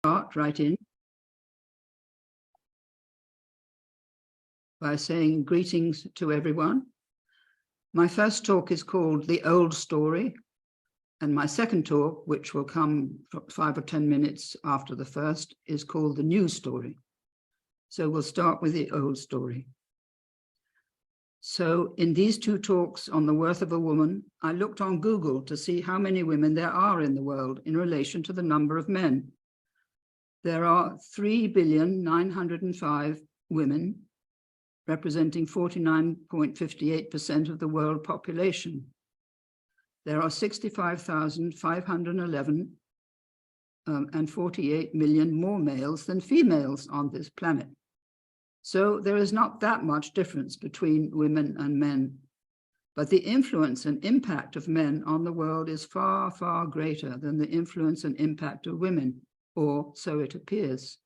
Start right in by saying greetings to everyone. My first talk is called The Old Story, and my second talk, which will come 5 or 10 minutes after the first, is called The New Story. So we'll start with the old story. So in these two talks on the worth of a woman, I looked on Google to see how many women there are in the world in relation to the number of men. There are 3,905 women, representing 49.58% of the world population. There are 65,511 and 48 million more males than females on this planet. So there is not that much difference between women and men. But the influence and impact of men on the world is far, far greater than the influence and impact of women, or so it appears.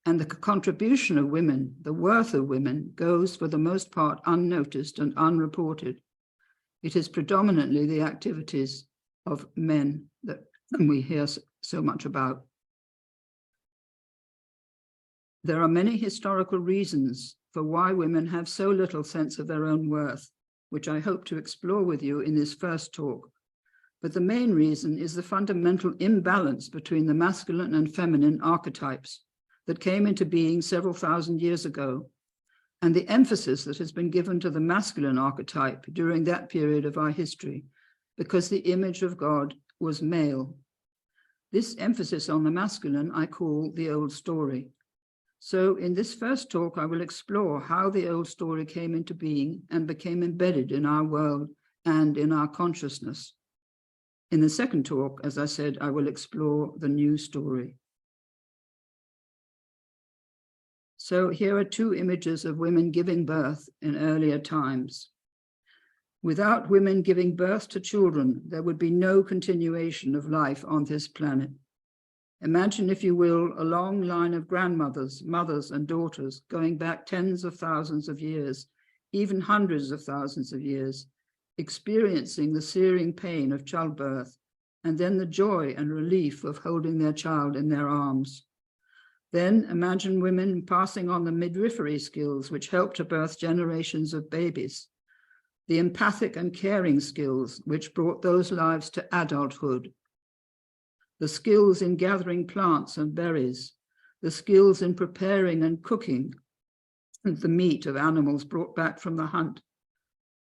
And the contribution of women, the worth of women, goes for the most part unnoticed and unreported. It is predominantly the activities of men that we hear so much about. There are many historical reasons for why women have so little sense of their own worth, which I hope to explore with you in this first talk. But the main reason is the fundamental imbalance between the masculine and feminine archetypes that came into being several thousand years ago, and the emphasis that has been given to the masculine archetype during that period of our history, because the image of God was male. This emphasis on the masculine I call the old story. So in this first talk, I will explore how the old story came into being and became embedded in our world and in our consciousness. In the second talk, as I said, I will explore the new story. So here are two images of women giving birth in earlier times. Without women giving birth to children, there would be no continuation of life on this planet. Imagine, if you will, a long line of grandmothers, mothers, and daughters going back tens of thousands of years, even hundreds of thousands of years, experiencing the searing pain of childbirth, and then the joy and relief of holding their child in their arms. Then imagine women passing on the midwifery skills which help to birth generations of babies, the empathic and caring skills which brought those lives to adulthood, the skills in gathering plants and berries, the skills in preparing and cooking the meat of animals brought back from the hunt,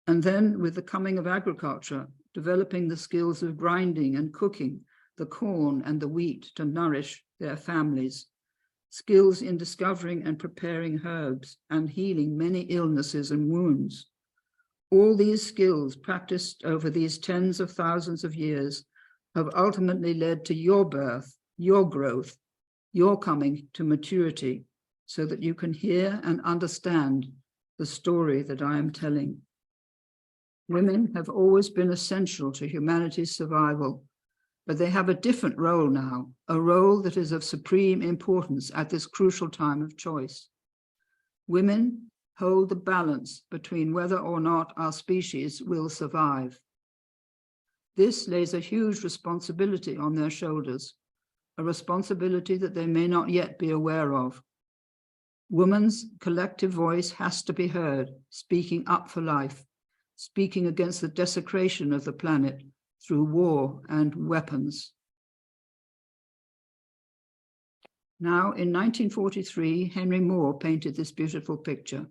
and then with the coming of agriculture, developing the skills of grinding and cooking the corn and the wheat to nourish their families, skills in discovering and preparing herbs and healing many illnesses and wounds. All these skills practiced over these tens of thousands of years have ultimately led to your birth, your growth, your coming to maturity, so that you can hear and understand the story that I am telling. Women have always been essential to humanity's survival, but they have a different role now, a role that is of supreme importance at this crucial time of choice. Women hold the balance between whether or not our species will survive. This lays a huge responsibility on their shoulders, a responsibility that they may not yet be aware of. Woman's collective voice has to be heard, speaking up for life, speaking against the desecration of the planet through war and weapons. Now, in 1943, Henry Moore painted this beautiful picture.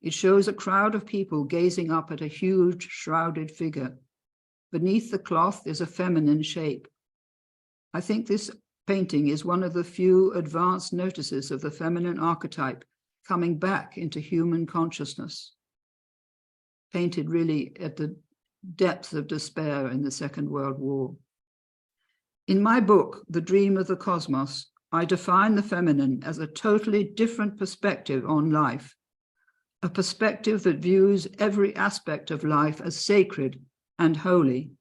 It shows a crowd of people gazing up at a huge, shrouded figure. Beneath the cloth is a feminine shape. I think this painting is one of the few advanced notices of the feminine archetype coming back into human consciousness, painted really at the depth of despair in the Second World War. In my book, The Dream of the Cosmos, I define the feminine as a totally different perspective on life, a perspective that views every aspect of life as sacred and holy.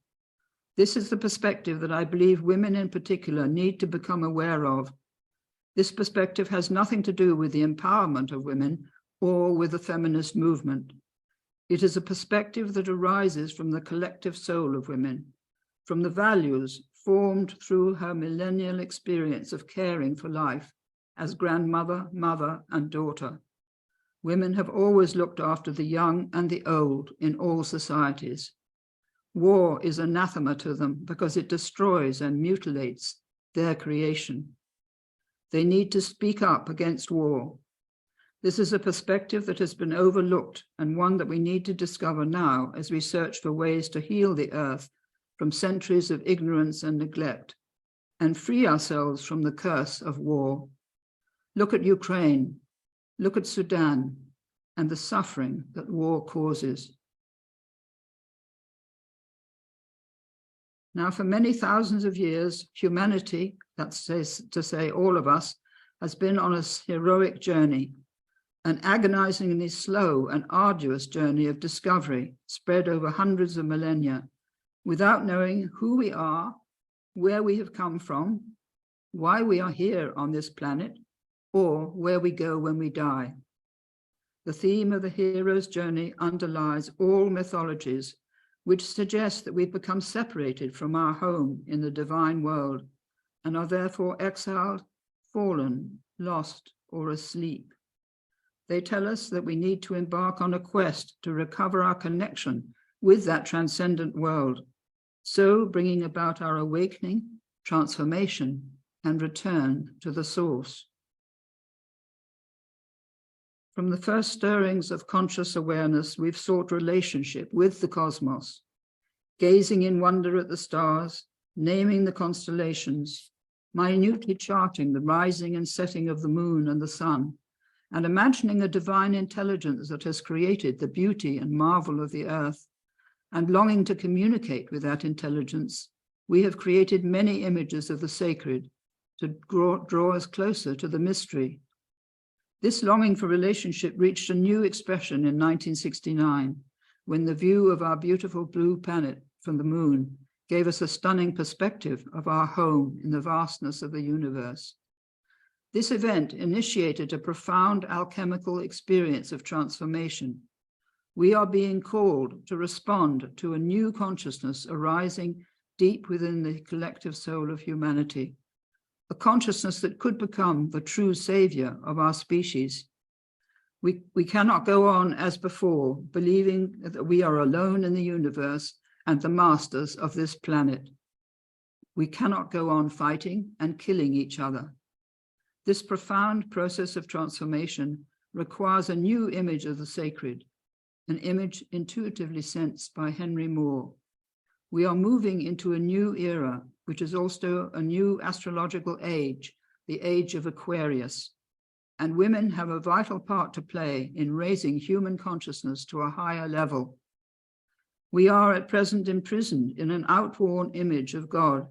This is the perspective that I believe women in particular need to become aware of. This perspective has nothing to do with the empowerment of women or with the feminist movement. It is a perspective that arises from the collective soul of women, from the values, formed through her millennial experience of caring for life as grandmother, mother, and daughter. Women have always looked after the young and the old in all societies. War is anathema to them because it destroys and mutilates their creation. They need to speak up against war. This is a perspective that has been overlooked and one that we need to discover now as we search for ways to heal the earth from centuries of ignorance and neglect and free ourselves from the curse of war. Look at Ukraine, look at Sudan, and the suffering that war causes. Now, for many thousands of years, humanity, that's to say all of us, has been on a heroic journey, an agonizingly slow and arduous journey of discovery spread over hundreds of millennia, without knowing who we are, where we have come from, why we are here on this planet, or where we go when we die. The theme of the hero's journey underlies all mythologies, which suggest that we've become separated from our home in the divine world and are therefore exiled, fallen, lost, or asleep. They tell us that we need to embark on a quest to recover our connection with that transcendent world, so bringing about our awakening, transformation, and return to the source. From the first stirrings of conscious awareness, we've sought relationship with the cosmos, gazing in wonder at the stars, naming the constellations, minutely charting the rising and setting of the moon and the sun, and imagining a divine intelligence that has created the beauty and marvel of the earth, and longing to communicate with that intelligence, we have created many images of the sacred to draw us closer to the mystery. This longing for relationship reached a new expression in 1969, when the view of our beautiful blue planet from the moon gave us a stunning perspective of our home in the vastness of the universe. This event initiated a profound alchemical experience of transformation. We are being called to respond to a new consciousness arising deep within the collective soul of humanity, a consciousness that could become the true savior of our species. We cannot go on as before, believing that we are alone in the universe and the masters of this planet. We cannot go on fighting and killing each other. This profound process of transformation requires a new image of the sacred, an image intuitively sensed by Henry Moore. We are moving into a new era, which is also a new astrological age, the age of Aquarius. And women have a vital part to play in raising human consciousness to a higher level. We are at present imprisoned in an outworn image of God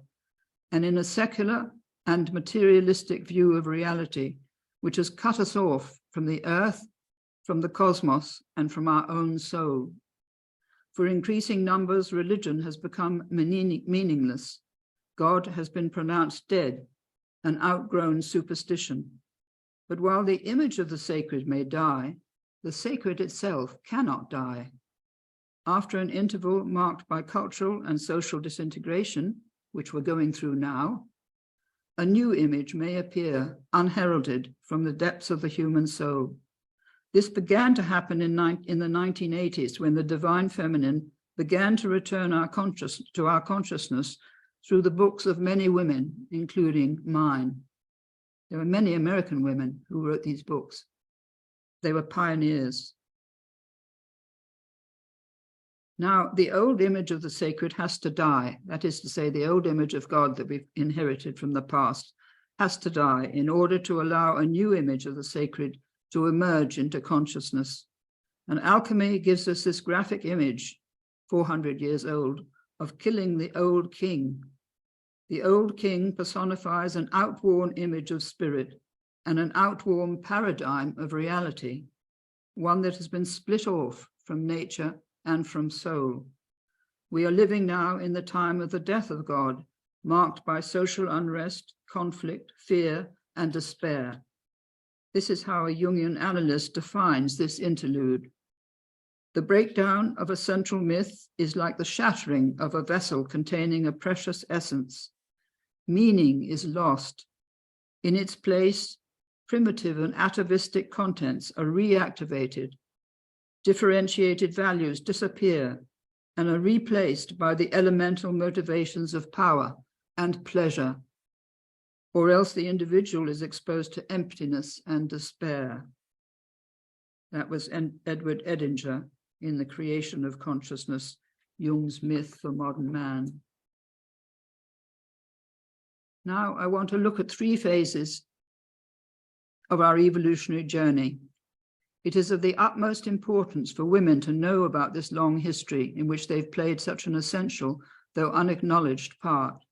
and in a secular and materialistic view of reality, which has cut us off from the earth, from the cosmos, and from our own soul. For increasing numbers, religion has become meaningless. God has been pronounced dead, an outgrown superstition. But while the image of the sacred may die, the sacred itself cannot die. After an interval marked by cultural and social disintegration, which we're going through now, a new image may appear unheralded from the depths of the human soul. This began to happen in the 1980s, when the divine feminine began to return to our consciousness through the books of many women, including mine. There were many American women who wrote these books. They were pioneers. Now, the old image of the sacred has to die. That is to say, the old image of God that we've inherited from the past has to die in order to allow a new image of the sacred to emerge into consciousness. And alchemy gives us this graphic image, 400 years old, of killing the old king. The old king personifies an outworn image of spirit and an outworn paradigm of reality, one that has been split off from nature and from soul. We are living now in the time of the death of God, marked by social unrest, conflict, fear, and despair. This is how a Jungian analyst defines this interlude. The breakdown of a central myth is like the shattering of a vessel containing a precious essence. meaning is lost. In its place, primitive and atavistic contents are reactivated, differentiated values disappear and are replaced by the elemental motivations of power and pleasure, or else the individual is exposed to emptiness and despair. That was Edward Edinger in The Creation of Consciousness, Jung's myth for modern man. Now I want to look at 3 phases of our evolutionary journey. It is of the utmost importance for women to know about this long history in which they've played such an essential, though unacknowledged, part.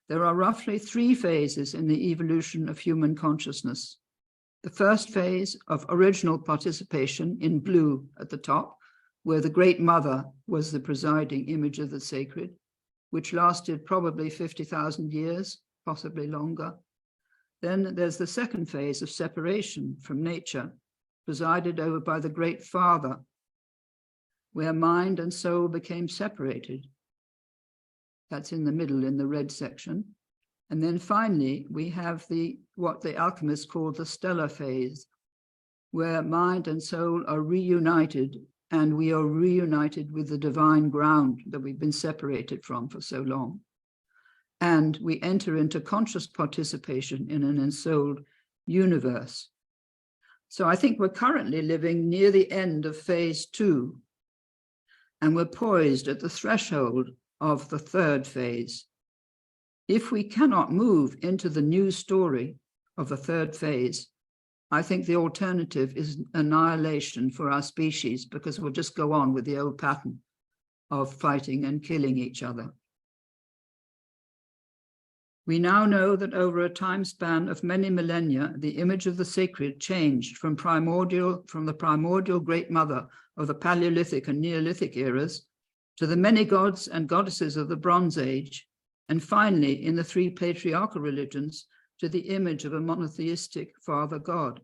There are roughly 3 phases in the evolution of human consciousness. The first phase of original participation, in blue at the top, where the Great Mother was the presiding image of the sacred, which lasted probably 50,000 years, possibly longer. Then there's the second phase of separation from nature, presided over by the Great Father, where mind and soul became separated. That's in the middle, in the red section. And then finally, we have what the alchemists call the stellar phase, where mind and soul are reunited, and we are reunited with the divine ground that we've been separated from for so long. And we enter into conscious participation in an ensouled universe. So I think we're currently living near the end of phase 2, and we're poised at the threshold of the third phase. If we cannot move into the new story of the third phase, I think the alternative is annihilation for our species, because we'll just go on with the old pattern of fighting and killing each other. We now know that over a time span of many millennia, the image of the sacred changed from the primordial Great Mother of the Paleolithic and Neolithic eras to the many gods and goddesses of the Bronze Age, and finally, in the 3 patriarchal religions, to the image of a monotheistic father god,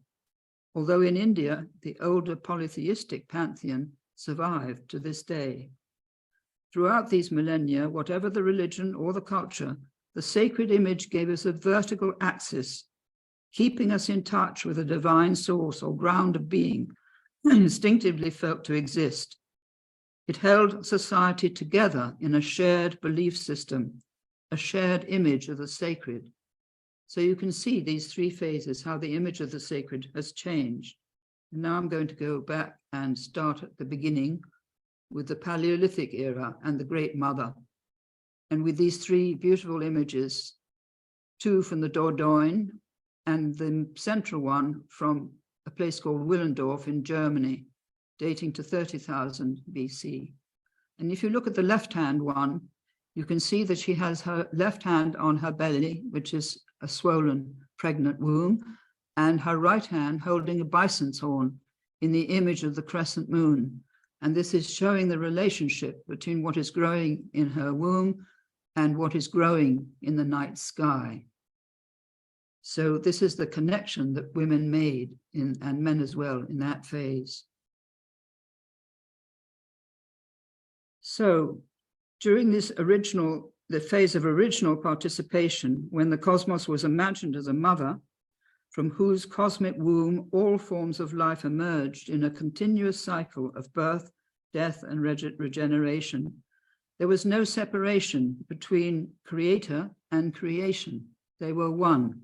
although in India, the older polytheistic pantheon survived to this day. Throughout these millennia, whatever the religion or the culture, the sacred image gave us a vertical axis, keeping us in touch with a divine source or ground of being instinctively felt to exist. It held society together in a shared belief system, a shared image of the sacred. So you can see these 3 phases, how the image of the sacred has changed. And now I'm going to go back and start at the beginning with the Paleolithic era and the Great Mother. And with these 3 beautiful images, 2 from the Dordogne and the central one from a place called Willendorf in Germany, dating to 30,000 BC. And if you look at the left-hand one, you can see that she has her left hand on her belly, which is a swollen, pregnant womb, and her right hand holding a bison's horn in the image of the crescent moon. And this is showing the relationship between what is growing in her womb and what is growing in the night sky. So this is the connection that women made, and men as well, in that phase. So during this the phase of original participation, when the cosmos was imagined as a mother, from whose cosmic womb all forms of life emerged in a continuous cycle of birth, death, and regeneration, there was no separation between creator and creation. They were one.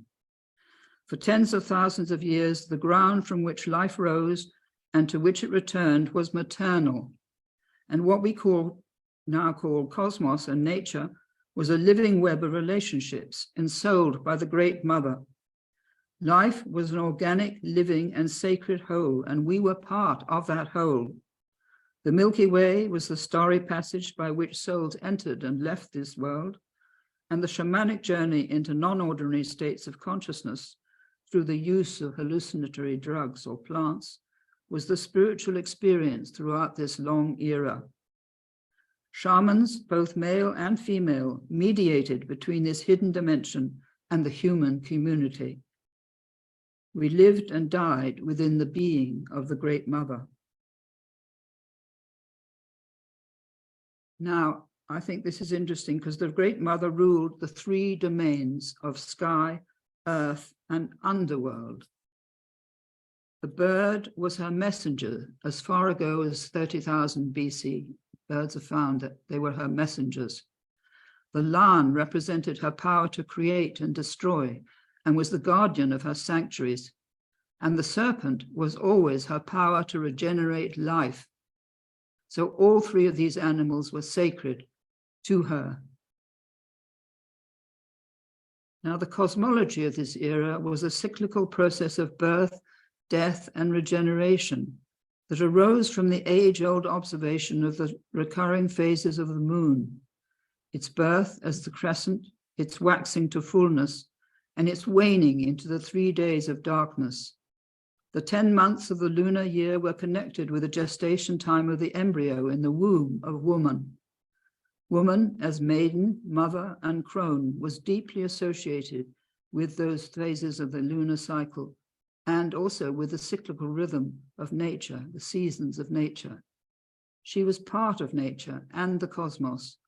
For tens of thousands of years, the ground from which life rose and to which it returned was maternal. And what we now call cosmos and nature was a living web of relationships ensouled by the Great Mother. Life was an organic, living, and sacred whole, and we were part of that whole. The Milky Way was the starry passage by which souls entered and left this world, and the shamanic journey into non-ordinary states of consciousness through the use of hallucinatory drugs or plants was the spiritual experience throughout this long era. Shamans, both male and female, mediated between this hidden dimension and the human community. We lived and died within the being of the Great Mother. Now, I think this is interesting because the Great Mother ruled the three domains of sky, earth, and underworld. The bird was her messenger as far ago as 30,000 BC. Birds have found that they were her messengers. The lion represented her power to create and destroy and was the guardian of her sanctuaries. And the serpent was always her power to regenerate life. So all three of these animals were sacred to her. Now, the cosmology of this era was a cyclical process of birth, death, and regeneration that arose from the age-old observation of the recurring phases of the moon, its birth as the crescent, its waxing to fullness, and its waning into the 3 days of darkness. The 10 months of the lunar year were connected with the gestation time of the embryo in the womb of woman. Woman, as maiden, mother, and crone, was deeply associated with those phases of the lunar cycle and also with the cyclical rhythm of nature, the seasons of nature. She was part of nature and the cosmos.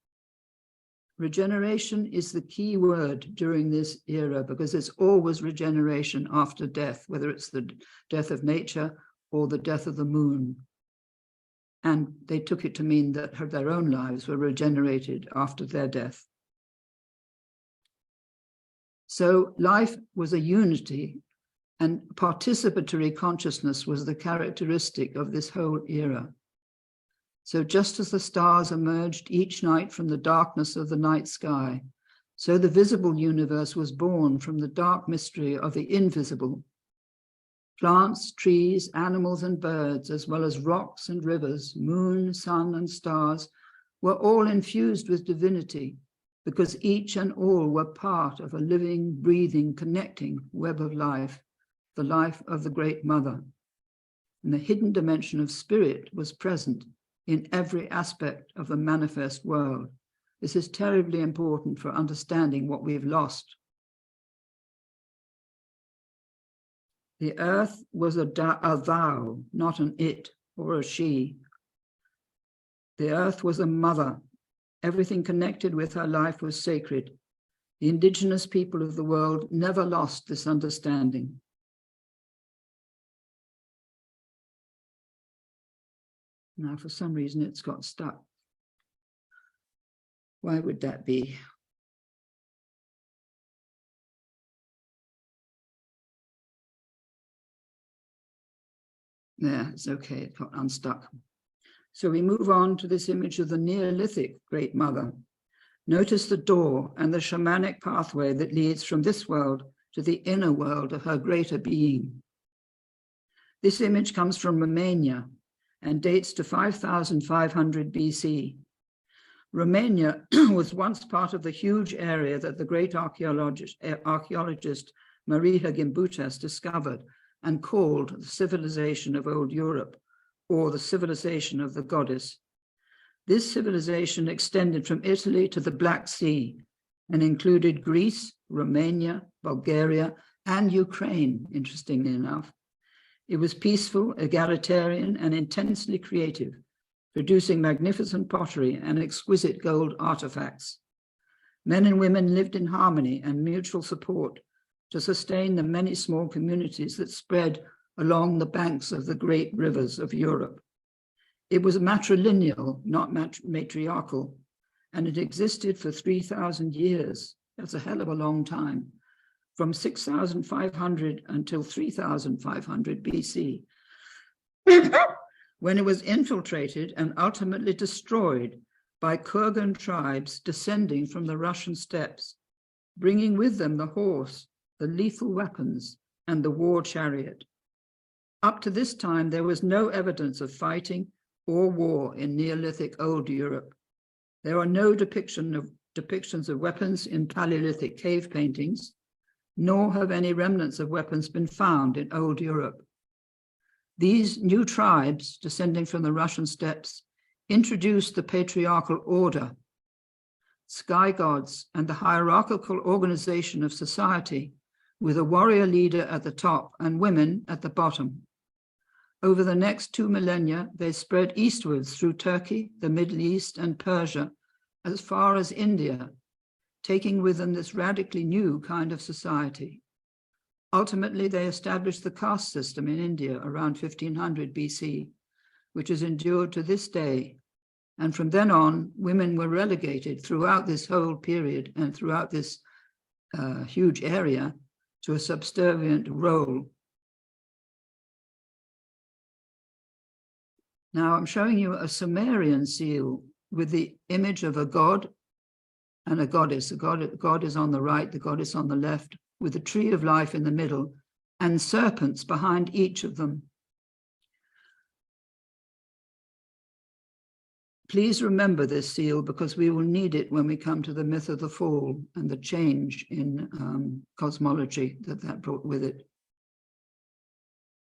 Regeneration is the key word during this era because there's always regeneration after death, whether it's the death of nature or the death of the moon. And they took it to mean that their own lives were regenerated after their death. So life was a unity, and participatory consciousness was the characteristic of this whole era. So just as the stars emerged each night from the darkness of the night sky, so the visible universe was born from the dark mystery of the invisible. Plants, trees, animals, and birds, as well as rocks and rivers, moon, sun, and stars, were all infused with divinity because each and all were part of a living, breathing, connecting web of life, the life of the Great Mother. And the hidden dimension of spirit was present in every aspect of the manifest world. This is terribly important for understanding what we've lost. The earth was a thou, not an it or a she. The earth was a mother. Everything connected with her life was sacred. The indigenous people of the world never lost this understanding. Now, for some reason, it's got stuck. Why would that be? There, it's okay, it got unstuck. So we move on to this image of the Neolithic Great Mother. Notice the door and the shamanic pathway that leads from this world to the inner world of her greater being. This image comes from Romania and dates to 5,500 BC. Romania was once part of the huge area that the great archaeologist Marija Gimbutas discovered and called the civilization of old Europe, or the civilization of the goddess. This civilization extended from Italy to the Black Sea and included Greece, Romania, Bulgaria, and Ukraine, interestingly enough. It was peaceful, egalitarian, and intensely creative, producing magnificent pottery and exquisite gold artifacts. Men and women lived in harmony and mutual support to sustain the many small communities that spread along the banks of the great rivers of Europe. It was matrilineal, not matriarchal, and it existed for 3,000 years. That's a hell of a long time, from 6,500 until 3,500 BC, when it was infiltrated and ultimately destroyed by Kurgan tribes descending from the Russian steppes, bringing with them the horse, the lethal weapons, and the war chariot. Up to this time, there was no evidence of fighting or war in Neolithic Old Europe. There are no depictions of weapons in Paleolithic cave paintings, nor have any remnants of weapons been found in Old Europe. These new tribes, descending from the Russian steppes, introduced the patriarchal order, sky gods, and the hierarchical organization of society, with a warrior leader at the top and women at the bottom. Over the next 2 millennia, they spread eastwards through Turkey, the Middle East, and Persia, as far as India, taking with them this radically new kind of society. Ultimately, they established the caste system in India around 1500 BC, which has endured to this day. And from then on, women were relegated throughout this whole period and throughout this huge area to a subservient role. Now I'm showing you a Sumerian seal with the image of a god and a goddess. The god is on the right, the goddess on the left, with a tree of life in the middle and serpents behind each of them. Please remember this seal, because we will need it when we come to the myth of the fall and the change in cosmology that brought with it.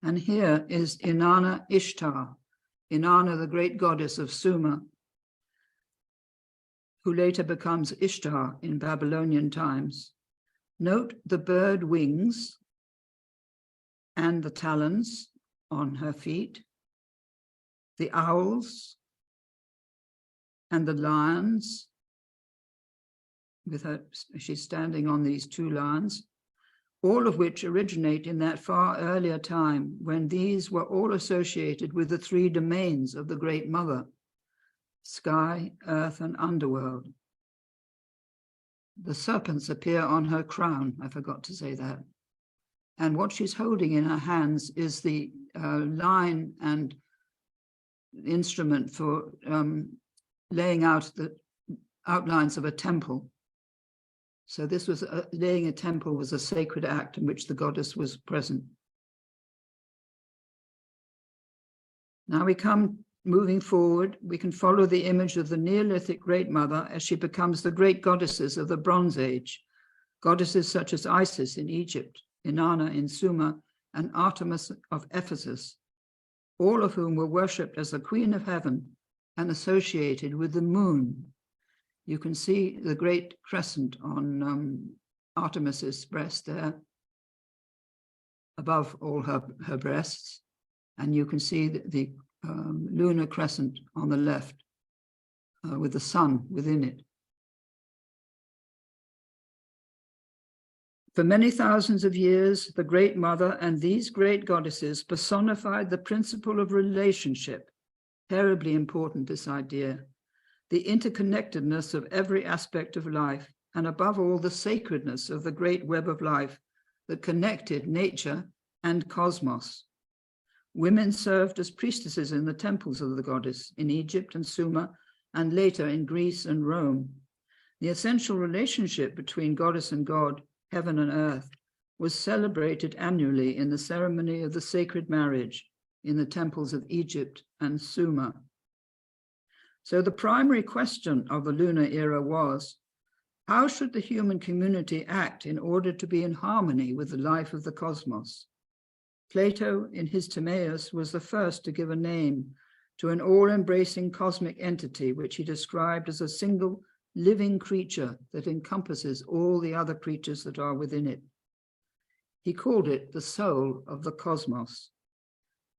And here is Inanna Ishtar, Inanna, the great goddess of Sumer, who later becomes Ishtar in Babylonian times. Note the bird wings and the talons on her feet, the owls, and the lions, with her, she's standing on these two lions, all of which originate in that far earlier time when these were all associated with the three domains of the Great Mother: sky, earth, and underworld. The serpents appear on her crown, I forgot to say that. And what she's holding in her hands is the line and instrument for laying out the outlines of a temple. So this was laying a temple was a sacred act in which the goddess was present. Now we come moving forward, we can follow the image of the Neolithic Great Mother as she becomes the great goddesses of the Bronze Age, goddesses such as Isis in Egypt, Inanna in Sumer, and Artemis of Ephesus, all of whom were worshipped as the Queen of Heaven and associated with the moon. You can see the great crescent on Artemis's breast there, above all her breasts, and you can see the lunar crescent on the left with the sun within it. For many thousands of years, the Great Mother and these great goddesses personified the principle of relationship. Terribly important, this idea. The interconnectedness of every aspect of life, and above all, the sacredness of the great web of life that connected nature and cosmos. Women served as priestesses in the temples of the goddess in Egypt and Sumer, and later in Greece and Rome. The essential relationship between goddess and god, heaven and earth, was celebrated annually in the ceremony of the sacred marriage in the temples of Egypt and Sumer. So the primary question of the lunar era was, how should the human community act in order to be in harmony with the life of the cosmos? Plato, in his Timaeus, was the first to give a name to an all-embracing cosmic entity, which he described as a single living creature that encompasses all the other creatures that are within it. He called it the soul of the cosmos.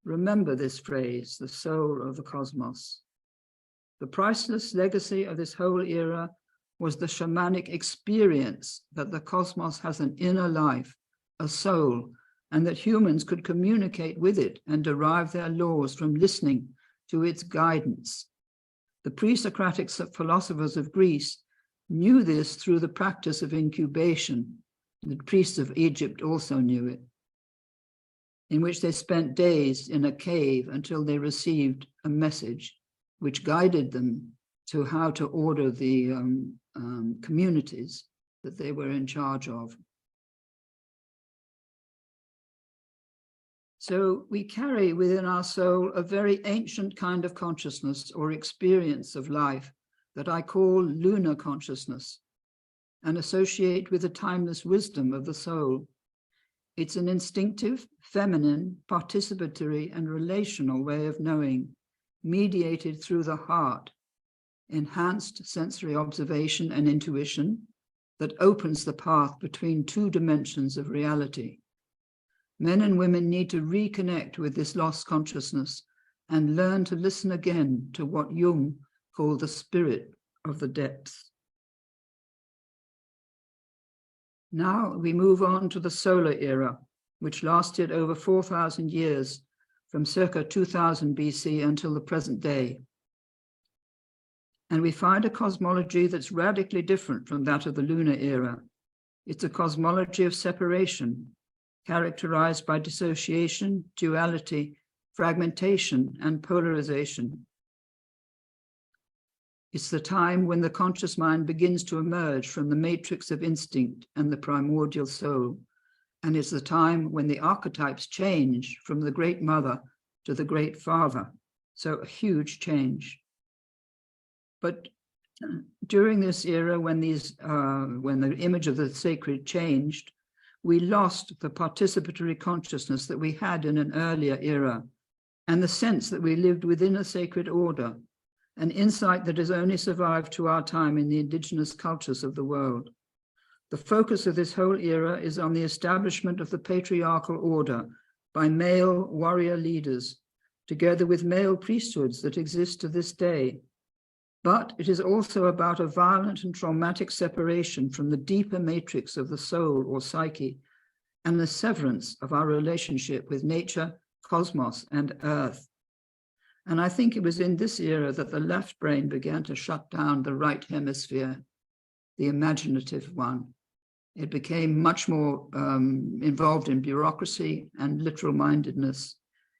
Remember this phrase, the soul of the cosmos. The priceless legacy of this whole era was the shamanic experience that the cosmos has an inner life, a soul, and that humans could communicate with it and derive their laws from listening to its guidance. The pre-Socratic philosophers of Greece knew this through the practice of incubation. The priests of Egypt also knew it, in which they spent days in a cave until they received a message which guided them to how to order the communities that they were in charge of. So we carry within our soul a very ancient kind of consciousness or experience of life that I call lunar consciousness, and associate with the timeless wisdom of the soul. It's an instinctive, feminine, participatory, and relational way of knowing, mediated through the heart, enhanced sensory observation and intuition that opens the path between two dimensions of reality. Men and women need to reconnect with this lost consciousness and learn to listen again to what Jung called the spirit of the depths. Now we move on to the solar era, which lasted over 4,000 years, from circa 2000 BC until the present day. And we find a cosmology that's radically different from that of the lunar era. It's a cosmology of separation, characterized by dissociation, duality, fragmentation, and polarization. It's the time when the conscious mind begins to emerge from the matrix of instinct and the primordial soul. And it's the time when the archetypes change from the great mother to the great father. So a huge change. But during this era, when the image of the sacred changed, we lost the participatory consciousness that we had in an earlier era, and the sense that we lived within a sacred order, an insight that has only survived to our time in the indigenous cultures of the world. The focus of this whole era is on the establishment of the patriarchal order by male warrior leaders, together with male priesthoods that exist to this day. But it is also about a violent and traumatic separation from the deeper matrix of the soul or psyche, and the severance of our relationship with nature, cosmos, and earth. And I think it was in this era that the left brain began to shut down the right hemisphere, the imaginative one. It became much more involved in bureaucracy and literal-mindedness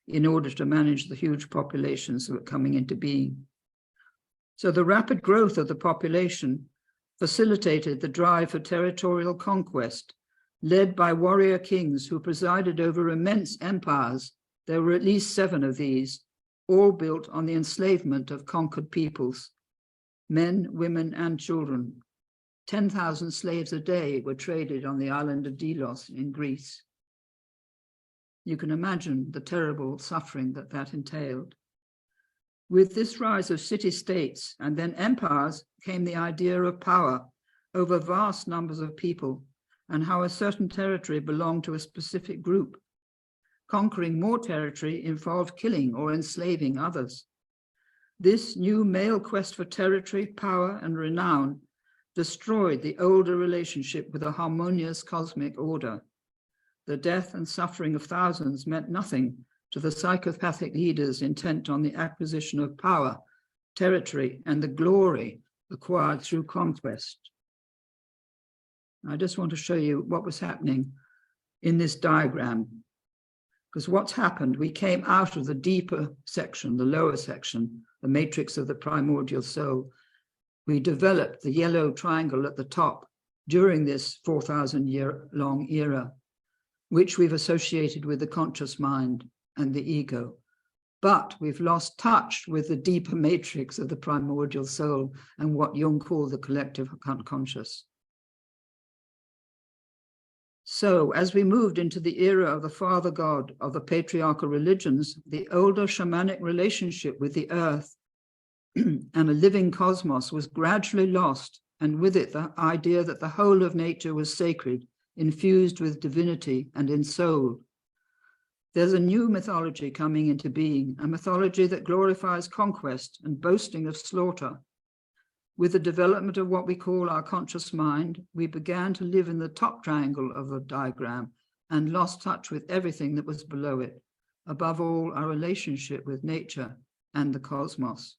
in order to manage the huge populations that were coming into being. So the rapid growth of the population facilitated the drive for territorial conquest, led by warrior kings who presided over immense empires. There were at least 7 of these, all built on the enslavement of conquered peoples, men, women, and children. 10,000 slaves a day were traded on the island of Delos in Greece. You can imagine the terrible suffering that that entailed. With this rise of city-states and then empires came the idea of power over vast numbers of people and how a certain territory belonged to a specific group. Conquering more territory involved killing or enslaving others. This new male quest for territory, power, and renown destroyed the older relationship with a harmonious cosmic order. The death and suffering of thousands meant nothing to the psychopathic leaders intent on the acquisition of power, territory, and the glory acquired through conquest. I just want to show you what was happening in this diagram, because what's happened, we came out of the deeper section, the lower section, the matrix of the primordial soul. We developed the yellow triangle at the top during this 4,000-year-long era, which we've associated with the conscious mind and the ego. But we've lost touch with the deeper matrix of the primordial soul and what Jung called the collective unconscious. So as we moved into the era of the father god of the patriarchal religions, the older shamanic relationship with the earth and a living cosmos was gradually lost, and with it the idea that the whole of nature was sacred, infused with divinity and ensouled. There's a new mythology coming into being, a mythology that glorifies conquest and boasting of slaughter. With the development of what we call our conscious mind, we began to live in the top triangle of the diagram and lost touch with everything that was below it, above all our relationship with nature and the cosmos.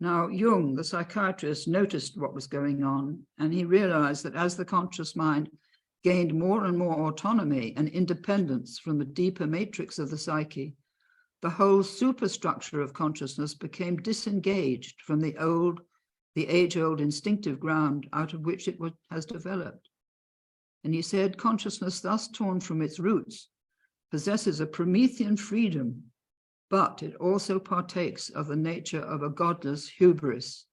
Now, Jung, the psychiatrist, noticed what was going on, and he realized that as the conscious mind gained more and more autonomy and independence from the deeper matrix of the psyche, the whole superstructure of consciousness became disengaged from the age-old instinctive ground out of which it has developed. And he said, consciousness, thus torn from its roots, possesses a Promethean freedom, but it also partakes of the nature of a godless hubris.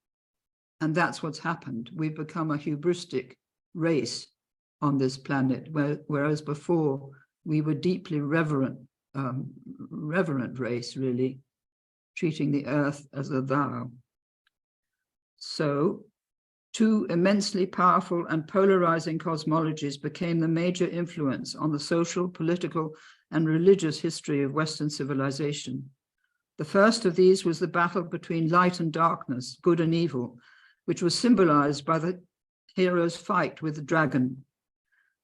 And that's what's happened. We've become a hubristic race on this planet, whereas before we were deeply reverent race, really, treating the earth as a thou. So, 2 immensely powerful and polarizing cosmologies became the major influence on the social, political, and religious history of Western civilization. The first of these was the battle between light and darkness, good and evil, which was symbolized by the hero's fight with the dragon.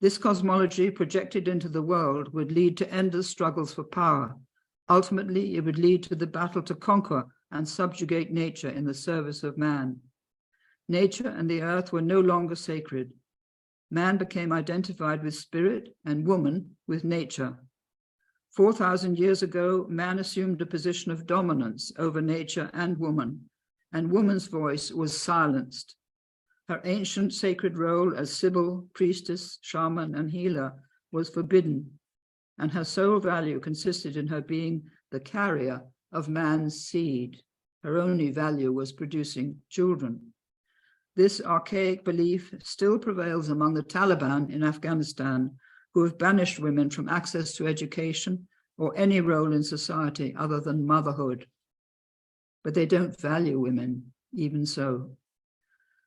This cosmology projected into the world would lead to endless struggles for power. Ultimately, it would lead to the battle to conquer and subjugate nature in the service of man. Nature and the earth were no longer sacred. Man became identified with spirit and woman with nature. 4,000 years ago, man assumed a position of dominance over nature and woman's voice was silenced. Her ancient sacred role as sibyl, priestess, shaman, and healer was forbidden, and her sole value consisted in her being the carrier of man's seed. Her only value was producing children. This archaic belief still prevails among the Taliban in Afghanistan, who have banished women from access to education or any role in society other than motherhood. But they don't value women, even so.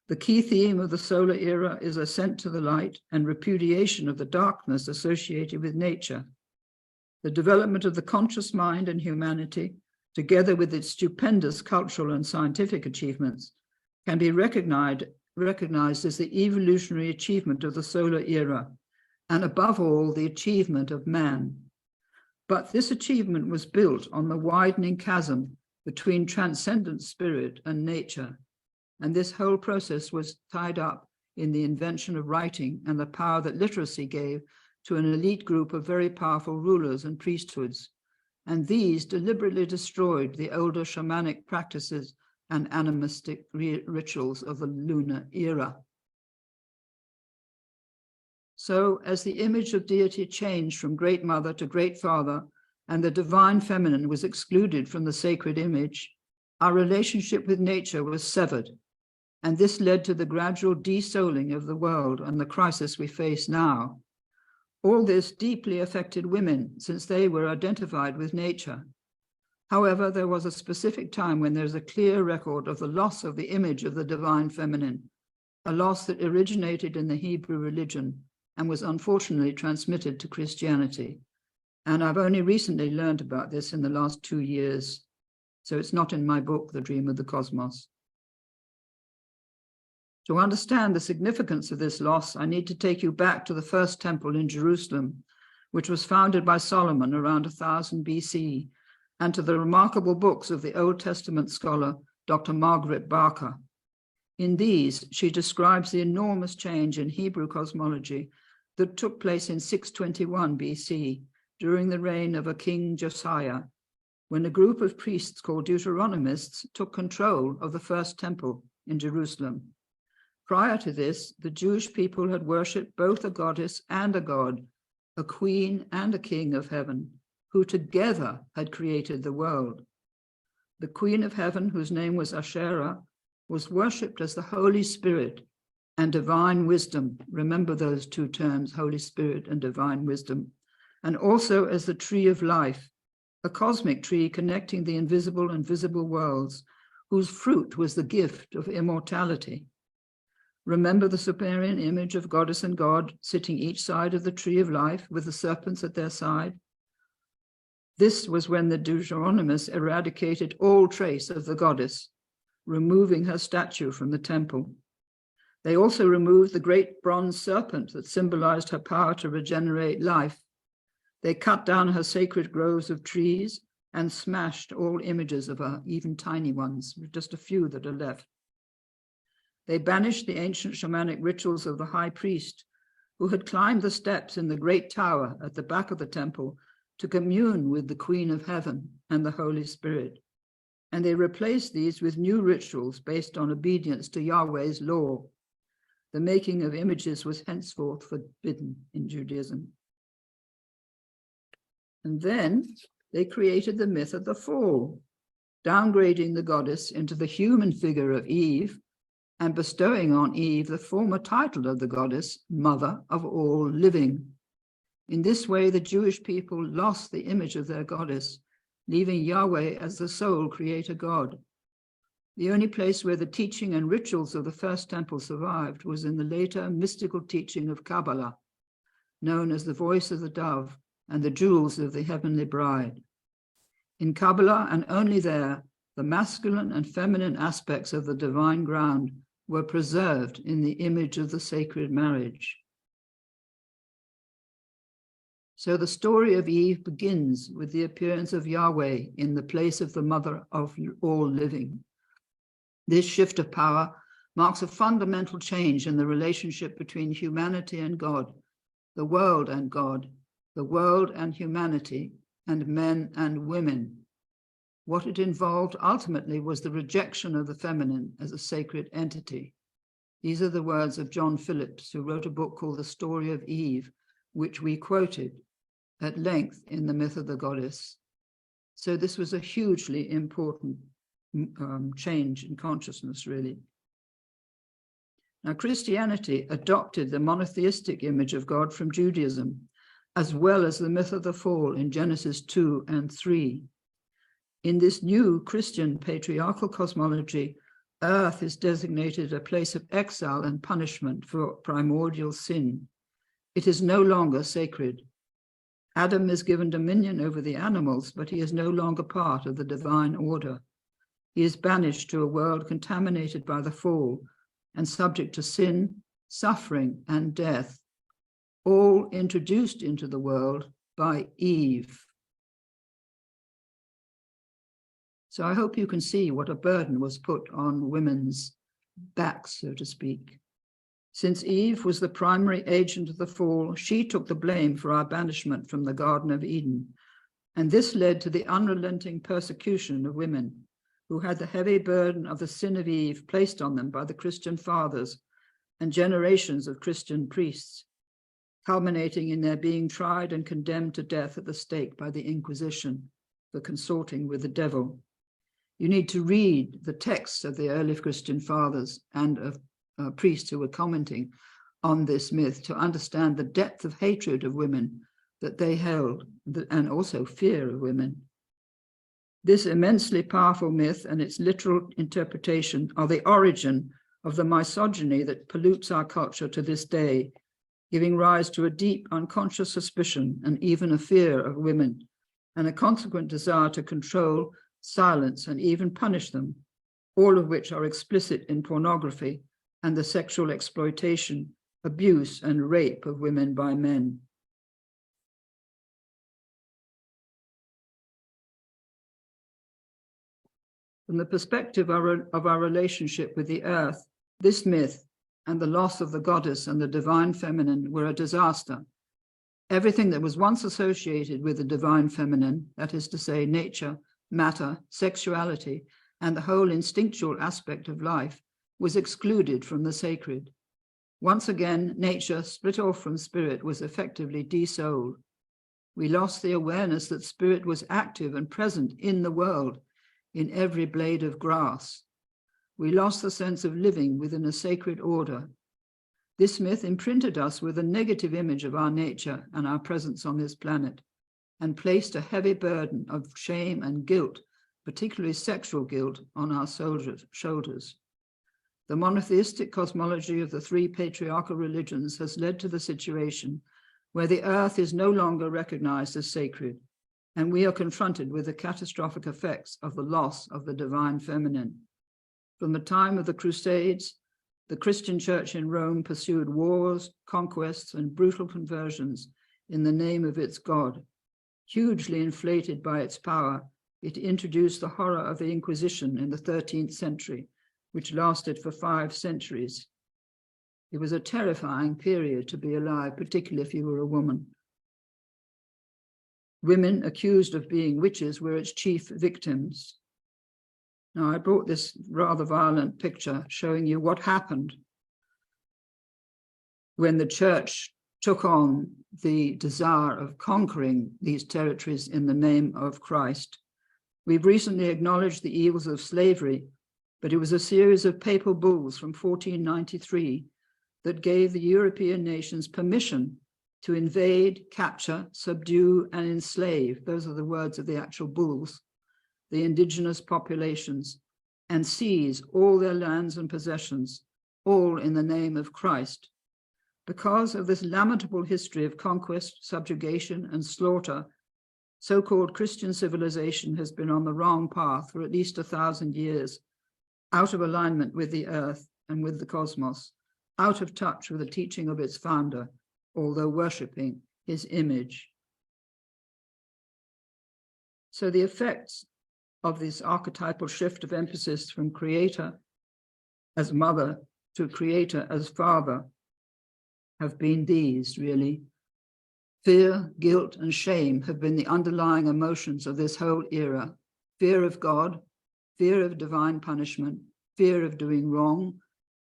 The key theme of the solar era is ascent to the light and repudiation of the darkness associated with nature. The development of the conscious mind and humanity, together with its stupendous cultural and scientific achievements, can be recognized as the evolutionary achievement of the solar era, and above all, the achievement of man. But this achievement was built on the widening chasm between transcendent spirit and nature, and this whole process was tied up in the invention of writing and the power that literacy gave to an elite group of very powerful rulers and priesthoods, and these deliberately destroyed the older shamanic practices and animistic rituals of the lunar era. So, as the image of deity changed from Great Mother to Great Father, and the divine feminine was excluded from the sacred image, our relationship with nature was severed, and this led to the gradual de-souling of the world and the crisis we face now. All this deeply affected women, since they were identified with nature. However, there was a specific time when there's a clear record of the loss of the image of the divine feminine, a loss that originated in the Hebrew religion and was unfortunately transmitted to Christianity. And I've only recently learned about this in the last 2 years, so it's not in my book, The Dream of the Cosmos. To understand the significance of this loss, I need to take you back to the first temple in Jerusalem, which was founded by Solomon around 1000 BC, and to the remarkable books of the Old Testament scholar, Dr. Margaret Barker. In these, she describes the enormous change in Hebrew cosmology that took place in 621 BC, during the reign of a king Josiah, when a group of priests called Deuteronomists took control of the first temple in Jerusalem. Prior to this, the Jewish people had worshipped both a goddess and a god, a queen and a king of heaven, who together had created the world. The Queen of Heaven, whose name was Asherah, was worshipped as the Holy Spirit and divine wisdom. Remember those two terms, Holy Spirit and divine wisdom. And also as the tree of life, a cosmic tree connecting the invisible and visible worlds, whose fruit was the gift of immortality. Remember the Sumerian image of goddess and god sitting each side of the tree of life with the serpents at their side? This was when the Deuteronomists eradicated all trace of the goddess, removing her statue from the temple. They also removed the great bronze serpent that symbolized her power to regenerate life. They cut down her sacred groves of trees and smashed all images of her, even tiny ones, with just a few that are left. They banished the ancient shamanic rituals of the high priest, who had climbed the steps in the great tower at the back of the temple to commune with the Queen of Heaven and the Holy Spirit. And they replaced these with new rituals based on obedience to Yahweh's law. The making of images was henceforth forbidden in Judaism. And then they created the myth of the fall, downgrading the goddess into the human figure of Eve and bestowing on Eve the former title of the goddess, Mother of all living. In this way, the Jewish people lost the image of their goddess, leaving Yahweh as the sole creator God. The only place where the teaching and rituals of the first temple survived was in the later mystical teaching of Kabbalah, known as the voice of the dove and the jewels of the heavenly bride. In Kabbalah, and only there, the masculine and feminine aspects of the divine ground were preserved in the image of the sacred marriage. So the story of Eve begins with the appearance of Yahweh in the place of the mother of all living. This shift of power marks a fundamental change in the relationship between humanity and God, the world and God, the world and humanity, and men and women. What it involved ultimately was the rejection of the feminine as a sacred entity. These are the words of John Phillips, who wrote a book called The Story of Eve, which we quoted at length in The Myth of the Goddess. So this was a hugely important change in consciousness, really. Now, Christianity adopted the monotheistic image of God from Judaism, as well as the myth of the fall in Genesis 2 and 3. In this new Christian patriarchal cosmology, earth is designated a place of exile and punishment for primordial sin. It is no longer sacred. Adam is given dominion over the animals, but he is no longer part of the divine order. He is banished to a world contaminated by the fall and subject to sin, suffering, and death, all introduced into the world by Eve. So I hope you can see what a burden was put on women's backs, so to speak. Since Eve was the primary agent of the fall, she took the blame for our banishment from the Garden of Eden. And this led to the unrelenting persecution of women, who had the heavy burden of the sin of Eve placed on them by the Christian fathers and generations of Christian priests, culminating in their being tried and condemned to death at the stake by the Inquisition for consorting with the devil. You need to read the texts of the early Christian fathers and of priests who were commenting on this myth to understand the depth of hatred of women that they held, and also fear of women. This immensely powerful myth and its literal interpretation are the origin of the misogyny that pollutes our culture to this day, giving rise to a deep unconscious suspicion and even a fear of women, and a consequent desire to control, silence, and even punish them, all of which are explicit in pornography and the sexual exploitation, abuse, and rape of women by men. From the perspective of our relationship with the earth, this myth and the loss of the goddess and the divine feminine were a disaster. Everything that was once associated with the divine feminine, that is to say, nature, matter, sexuality, and the whole instinctual aspect of life, was excluded from the sacred. Once again, nature, split off from spirit, was effectively desouled. We lost the awareness that spirit was active and present in the world, in every blade of grass. We lost the sense of living within a sacred order. This myth imprinted us with a negative image of our nature and our presence on this planet, and placed a heavy burden of shame and guilt, particularly sexual guilt, on our shoulders. The monotheistic cosmology of the three patriarchal religions has led to the situation where the earth is no longer recognized as sacred, and we are confronted with the catastrophic effects of the loss of the divine feminine. From the time of the Crusades, the Christian Church in Rome pursued wars, conquests, and brutal conversions in the name of its God. Hugely inflated by its power, it introduced the horror of the Inquisition in the 13th century, which lasted for 5 centuries. It was a terrifying period to be alive, particularly if you were a woman. Women accused of being witches were its chief victims. Now, I brought this rather violent picture showing you what happened when the church took on the desire of conquering these territories in the name of Christ. We've recently acknowledged the evils of slavery, but it was a series of papal bulls from 1493 that gave the European nations permission to invade, capture, subdue, and enslave, those are the words of the actual bulls, the indigenous populations, and seize all their lands and possessions, all in the name of Christ. Because of this lamentable history of conquest, subjugation, and slaughter, So-called Christian civilization has been on the wrong path for at least 1,000 years, out of alignment with the earth and with the cosmos, out of touch with the teaching of its founder, although worshipping his image. So the effects of this archetypal shift of emphasis from creator as mother to creator as father have been these, really. Fear, guilt, and shame have been the underlying emotions of this whole era. Fear of God, fear of divine punishment, fear of doing wrong,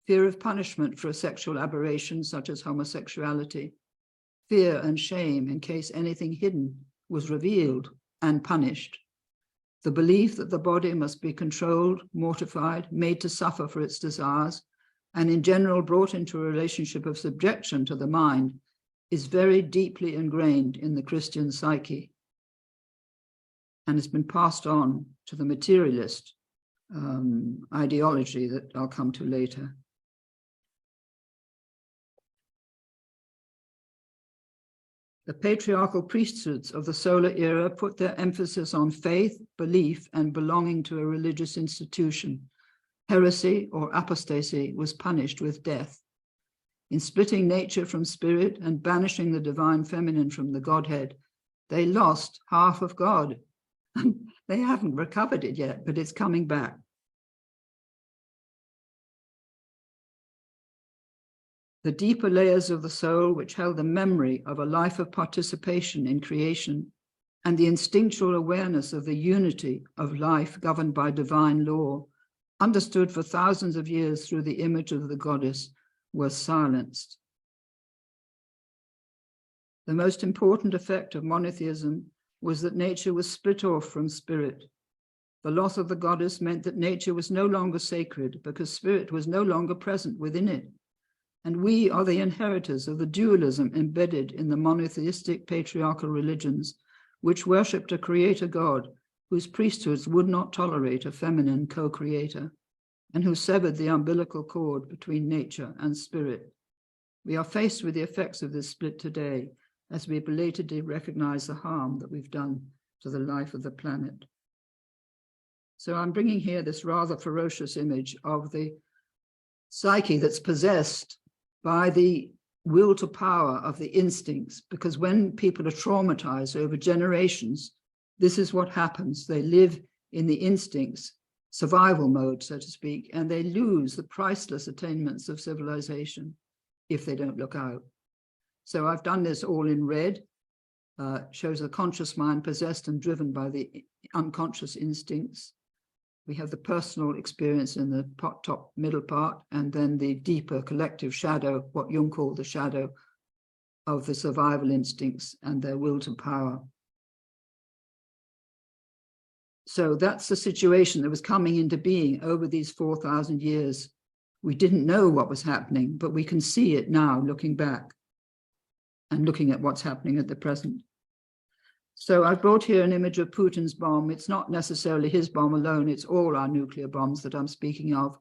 fear of punishment for a sexual aberration such as homosexuality, fear and shame in case anything hidden was revealed and punished. The belief that the body must be controlled, mortified, made to suffer for its desires, and in general brought into a relationship of subjection to the mind is very deeply ingrained in the Christian psyche and has been passed on to the materialist ideology that I'll come to later. The patriarchal priesthoods of the solar era put their emphasis on faith, belief, and belonging to a religious institution. Heresy or apostasy was punished with death. In splitting nature from spirit and banishing the divine feminine from the Godhead, they lost half of God. They haven't recovered it yet, but it's coming back. The deeper layers of the soul, which held the memory of a life of participation in creation and the instinctual awareness of the unity of life governed by divine law, understood for thousands of years through the image of the goddess, were silenced. The most important effect of monotheism was that nature was split off from spirit. The loss of the goddess meant that nature was no longer sacred because spirit was no longer present within it. And we are the inheritors of the dualism embedded in the monotheistic patriarchal religions, which worshipped a creator God whose priesthoods would not tolerate a feminine co-creator, and who severed the umbilical cord between nature and spirit. We are faced with the effects of this split today as we belatedly recognize the harm that we've done to the life of the planet. So I'm bringing here this rather ferocious image of the psyche that's possessed by the will to power of the instincts, because when people are traumatized over generations, this is what happens. They live in the instincts, survival mode, so to speak, and they lose the priceless attainments of civilization if they don't look out. So I've done this all in red, shows a conscious mind possessed and driven by the unconscious instincts. We have the personal experience in the top middle part, and then the deeper collective shadow, what Jung called the shadow of the survival instincts and their will to power. So that's the situation that was coming into being over these 4,000 years. We didn't know what was happening, but we can see it now looking back and looking at what's happening at the present. So I've brought here an image of Putin's bomb. It's not necessarily his bomb alone, it's all our nuclear bombs that I'm speaking of.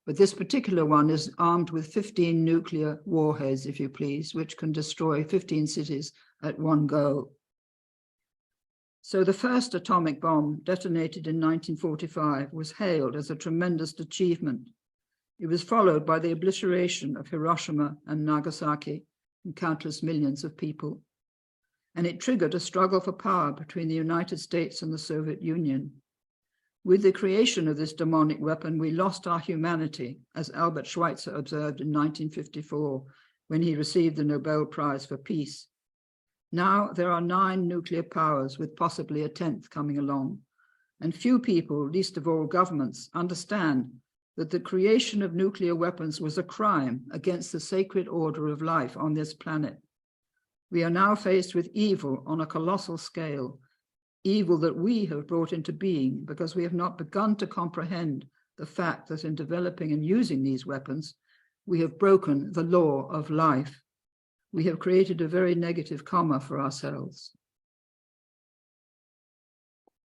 But this particular one is armed with 15 nuclear warheads, if you please, which can destroy 15 cities at one go. So the first atomic bomb, detonated in 1945, was hailed as a tremendous achievement. It was followed by the obliteration of Hiroshima and Nagasaki and countless millions of people. And it triggered a struggle for power between the United States and the Soviet Union. With the creation of this demonic weapon, we lost our humanity, as Albert Schweitzer observed in 1954, when he received the Nobel Prize for Peace. Now there are 9 nuclear powers, with possibly a 10th coming along. And few people, least of all governments, understand that the creation of nuclear weapons was a crime against the sacred order of life on this planet. We are now faced with evil on a colossal scale, evil that we have brought into being because we have not begun to comprehend the fact that in developing and using these weapons, we have broken the law of life. We have created a very negative karma for ourselves.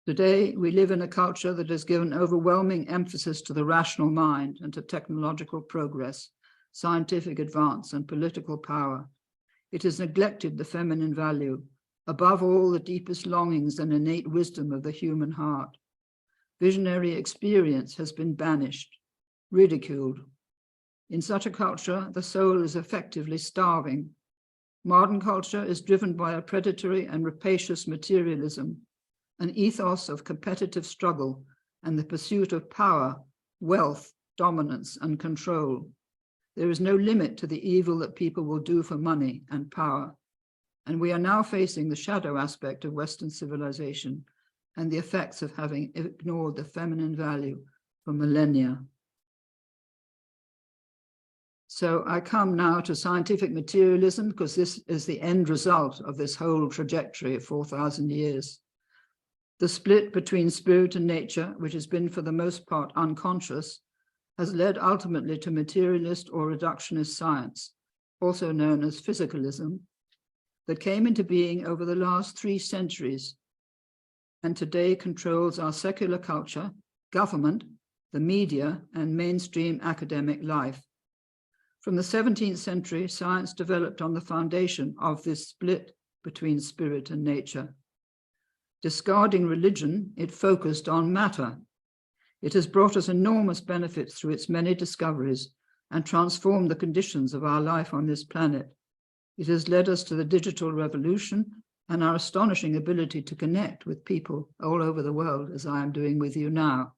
Today, we live in a culture that has given overwhelming emphasis to the rational mind and to technological progress, scientific advance, and political power. It has neglected the feminine value, above all the deepest longings and innate wisdom of the human heart. Visionary experience has been banished, ridiculed. In such a culture, the soul is effectively starving. Modern culture is driven by a predatory and rapacious materialism, an ethos of competitive struggle and the pursuit of power, wealth, dominance, and control. There is no limit to the evil that people will do for money and power. And we are now facing the shadow aspect of Western civilization and the effects of having ignored the feminine value for millennia. So I come now to scientific materialism, because this is the end result of this whole trajectory of 4,000 years. The split between spirit and nature, which has been for the most part unconscious, has led ultimately to materialist or reductionist science, also known as physicalism, that came into being over the last 3 centuries and today controls our secular culture, government, the media, and mainstream academic life. From the 17th century, science developed on the foundation of this split between spirit and nature. Discarding religion, it focused on matter. It has brought us enormous benefits through its many discoveries and transformed the conditions of our life on this planet. It has led us to the digital revolution and our astonishing ability to connect with people all over the world, as I am doing with you now.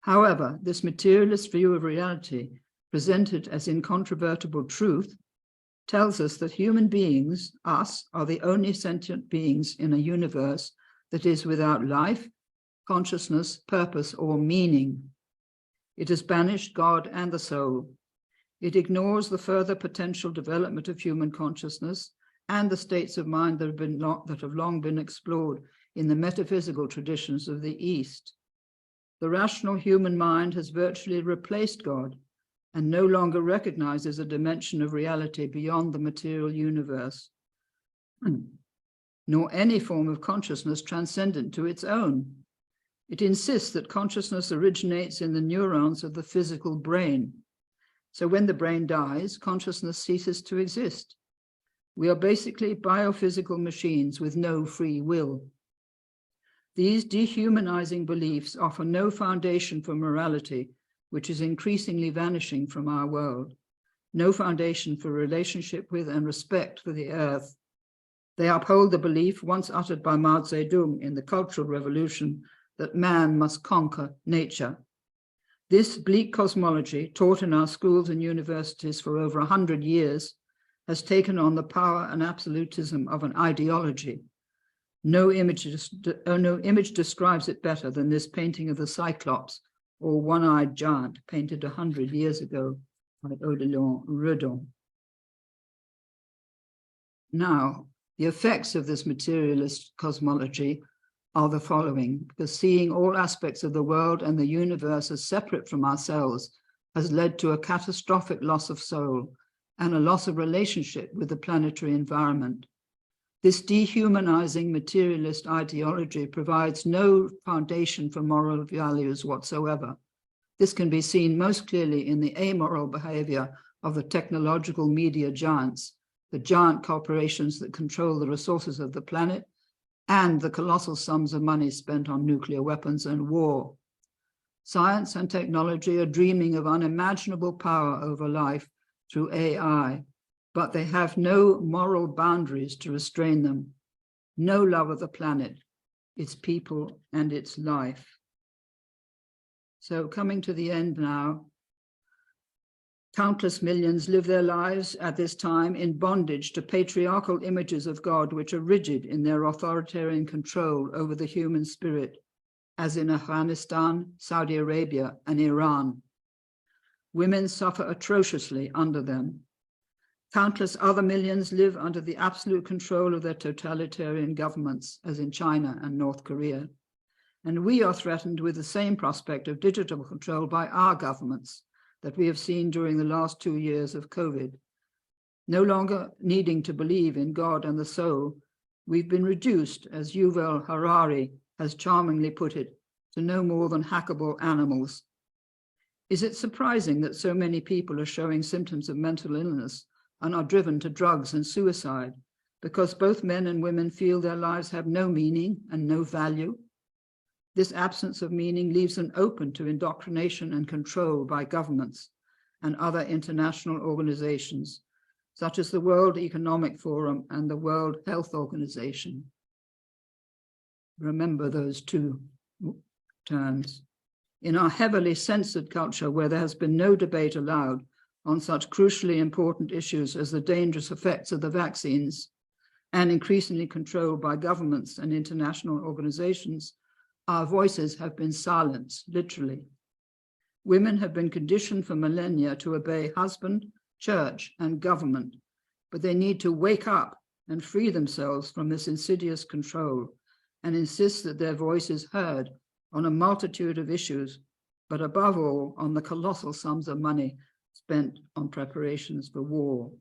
However, this materialist view of reality, presented as incontrovertible truth, tells us that human beings, us, are the only sentient beings in a universe that is without life, consciousness, purpose, or meaning. It has banished God and the soul. It ignores the further potential development of human consciousness and the states of mind that have long been explored in the metaphysical traditions of the East. The rational human mind has virtually replaced God and no longer recognizes a dimension of reality beyond the material universe, nor any form of consciousness transcendent to its own. It insists that consciousness originates in the neurons of the physical brain. So when the brain dies, consciousness ceases to exist. We are basically biophysical machines with no free will. These dehumanizing beliefs offer no foundation for morality, which is increasingly vanishing from our world, no foundation for relationship with and respect for the earth. They uphold the belief once uttered by Mao Zedong in the Cultural Revolution that man must conquer nature. This bleak cosmology, taught in our schools and universities for over 100 years, has taken on the power and absolutism of an ideology. No image describes it better than this painting of the Cyclops, or one-eyed giant, painted 100 years ago by Odilon Redon. Now, the effects of this materialist cosmology are the following, because seeing all aspects of the world and the universe as separate from ourselves has led to a catastrophic loss of soul and a loss of relationship with the planetary environment. This dehumanizing materialist ideology provides no foundation for moral values whatsoever. This can be seen most clearly in the amoral behavior of the technological media giants, the giant corporations that control the resources of the planet, and the colossal sums of money spent on nuclear weapons and war. Science and technology are dreaming of unimaginable power over life through AI, but they have no moral boundaries to restrain them, no love of the planet, its people, and its life. So coming to the end now, countless millions live their lives at this time in bondage to patriarchal images of God, which are rigid in their authoritarian control over the human spirit, as in Afghanistan, Saudi Arabia, and Iran. Women suffer atrociously under them. Countless other millions live under the absolute control of their totalitarian governments, as in China and North Korea. And we are threatened with the same prospect of digital control by our governments that we have seen during the last 2 years of COVID. No longer needing to believe in God and the soul, we've been reduced, as Yuval Harari has charmingly put it, to no more than hackable animals. Is it surprising that so many people are showing symptoms of mental illness and are driven to drugs and suicide because both men and women feel their lives have no meaning and no value. This absence of meaning leaves them open to indoctrination and control by governments and other international organizations, such as the World Economic Forum and the World Health Organization. Remember those two terms. In our heavily censored culture, where there has been no debate allowed on such crucially important issues as the dangerous effects of the vaccines, and increasingly controlled by governments and international organizations, our voices have been silenced, literally. Women have been conditioned for millennia to obey husband, church, and government, but they need to wake up and free themselves from this insidious control and insist that their voice is heard on a multitude of issues, but above all, on the colossal sums of money spent on preparations for war.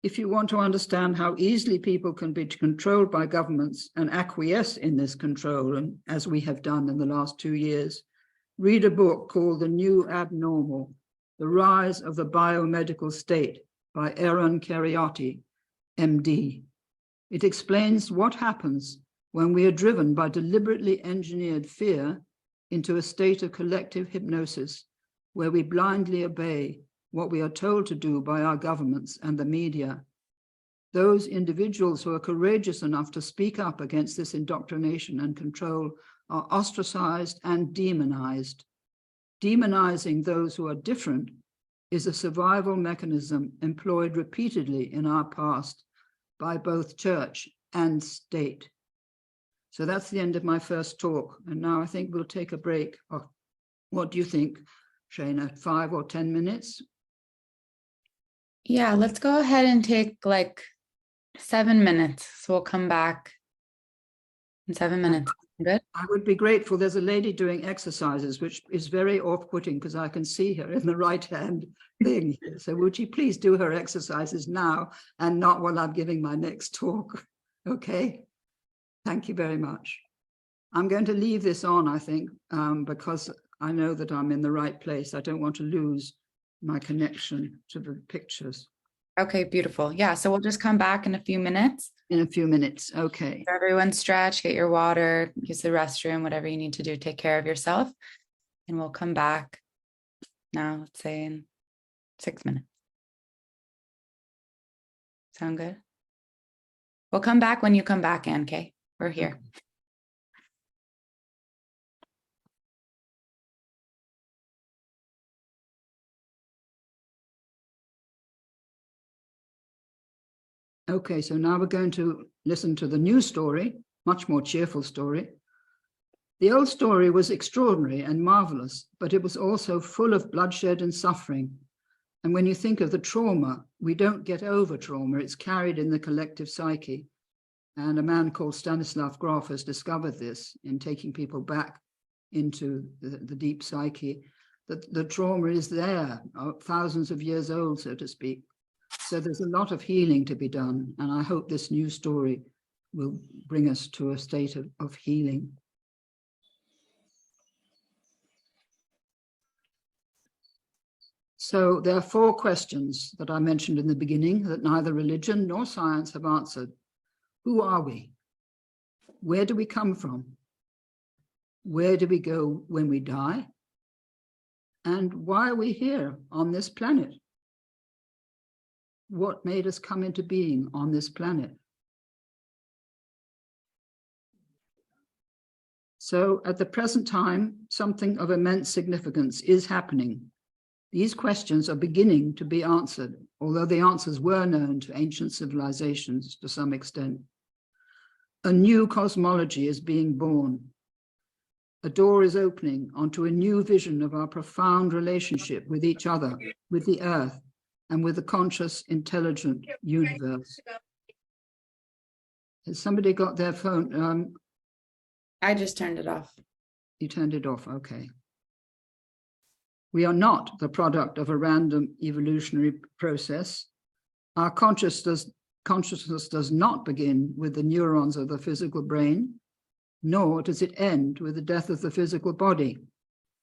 If you want to understand how easily people can be controlled by governments and acquiesce in this control, and as we have done in the last 2 years, read a book called The New Abnormal, The Rise of the Biomedical State by Aaron Kheriaty, MD. It explains what happens when we are driven by deliberately engineered fear into a state of collective hypnosis, where we blindly obey what we are told to do by our governments and the media. Those individuals who are courageous enough to speak up against this indoctrination and control are ostracized and demonized. Demonizing those who are different is a survival mechanism employed repeatedly in our past by both church and state. So that's the end of my first talk. And now I think we'll take a break. What do you think, Shaina? 5 or 10 minutes? Yeah, let's go ahead and take like 7 minutes. So we'll come back in 7 minutes. Good? I would be grateful. There's a lady doing exercises, which is very off-putting because I can see her in the right-hand thing. So would you please do her exercises now and not while I'm giving my next talk? Okay. Thank you very much. I'm going to leave this on, I think, because I know that I'm in the right place. I don't want to lose my connection to the pictures. Okay, beautiful. Yeah, so we'll just come back in a few minutes. In a few minutes, okay. So everyone stretch, get your water, use the restroom, whatever you need to do, take care of yourself. And we'll come back now, let's say in 6 minutes. Sound good? We'll come back when you come back, Ann, okay? We're here. Okay, so now we're going to listen to the new story, much more cheerful story. The old story was extraordinary and marvelous, but it was also full of bloodshed and suffering. And when you think of the trauma, we don't get over trauma, it's carried in the collective psyche. And a man called Stanislav Grof has discovered this in taking people back into the deep psyche, that the trauma is there, thousands of years old, so to speak. So there's a lot of healing to be done, and I hope this new story will bring us to a state of healing. So there are 4 questions that I mentioned in the beginning that neither religion nor science have answered. Who are we? Where do we come from? Where do we go when we die? And why are we here on this planet? What made us come into being on this planet? So at the present time, something of immense significance is happening. These questions are beginning to be answered, although the answers were known to ancient civilizations to some extent. A new cosmology is being born. A door is opening onto a new vision of our profound relationship with each other, with the earth, and with the conscious, intelligent universe. Has somebody got their phone? I just turned it off. You turned it off, okay. We are not the product of a random evolutionary process. Our consciousness does not begin with the neurons of the physical brain, nor does it end with the death of the physical body.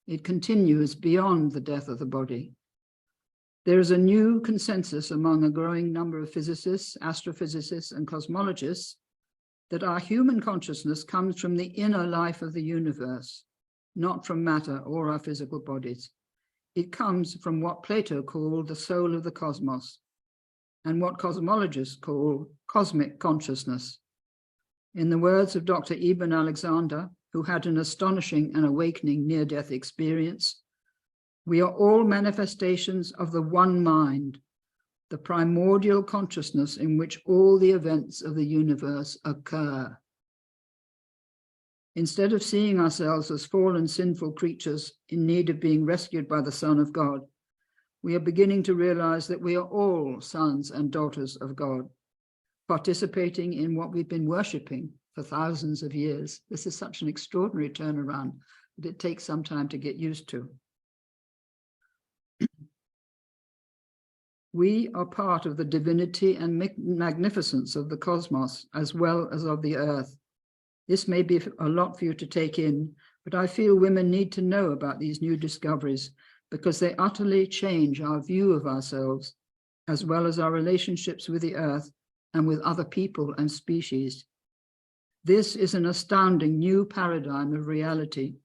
It continues beyond the death of the body. There is a new consensus among a growing number of physicists, astrophysicists, and cosmologists that our human consciousness comes from the inner life of the universe, not from matter or our physical bodies. It comes from what Plato called the soul of the cosmos, and what cosmologists call cosmic consciousness. In the words of Dr. Ibn Alexander, who had an astonishing and awakening near-death experience, we are all manifestations of the one mind, the primordial consciousness in which all the events of the universe occur. Instead of seeing ourselves as fallen, sinful creatures in need of being rescued by the Son of God, we are beginning to realize that we are all sons and daughters of God, participating in what we've been worshipping for thousands of years. This is such an extraordinary turnaround that it takes some time to get used to. We are part of the divinity and magnificence of the cosmos, as well as of the earth. This may be a lot for you to take in, but I feel women need to know about these new discoveries because they utterly change our view of ourselves, as well as our relationships with the earth and with other people and species. This is an astounding new paradigm of reality,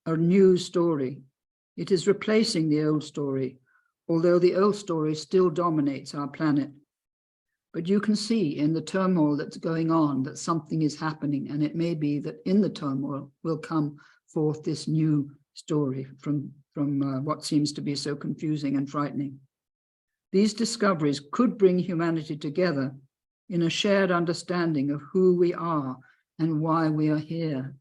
a new story. It is replacing the old story, although the old story still dominates our planet. But you can see in the turmoil that's going on that something is happening, and it may be that in the turmoil will come forth this new story from what seems to be so confusing and frightening. These discoveries could bring humanity together in a shared understanding of who we are and why we are here.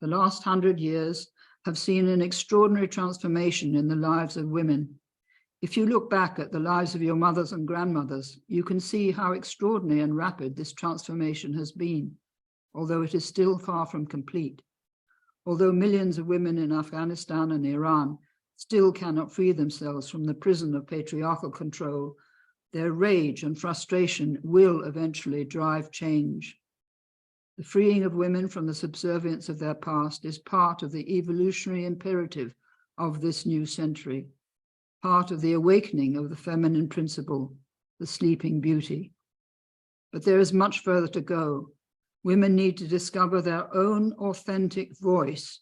The last 100 years have seen an extraordinary transformation in the lives of women. If you look back at the lives of your mothers and grandmothers, you can see how extraordinary and rapid this transformation has been, although it is still far from complete. Although millions of women in Afghanistan and Iran still cannot free themselves from the prison of patriarchal control, their rage and frustration will eventually drive change. The freeing of women from the subservience of their past is part of the evolutionary imperative of this new century, part of the awakening of the feminine principle, the sleeping beauty. But there is much further to go. Women need to discover their own authentic voice,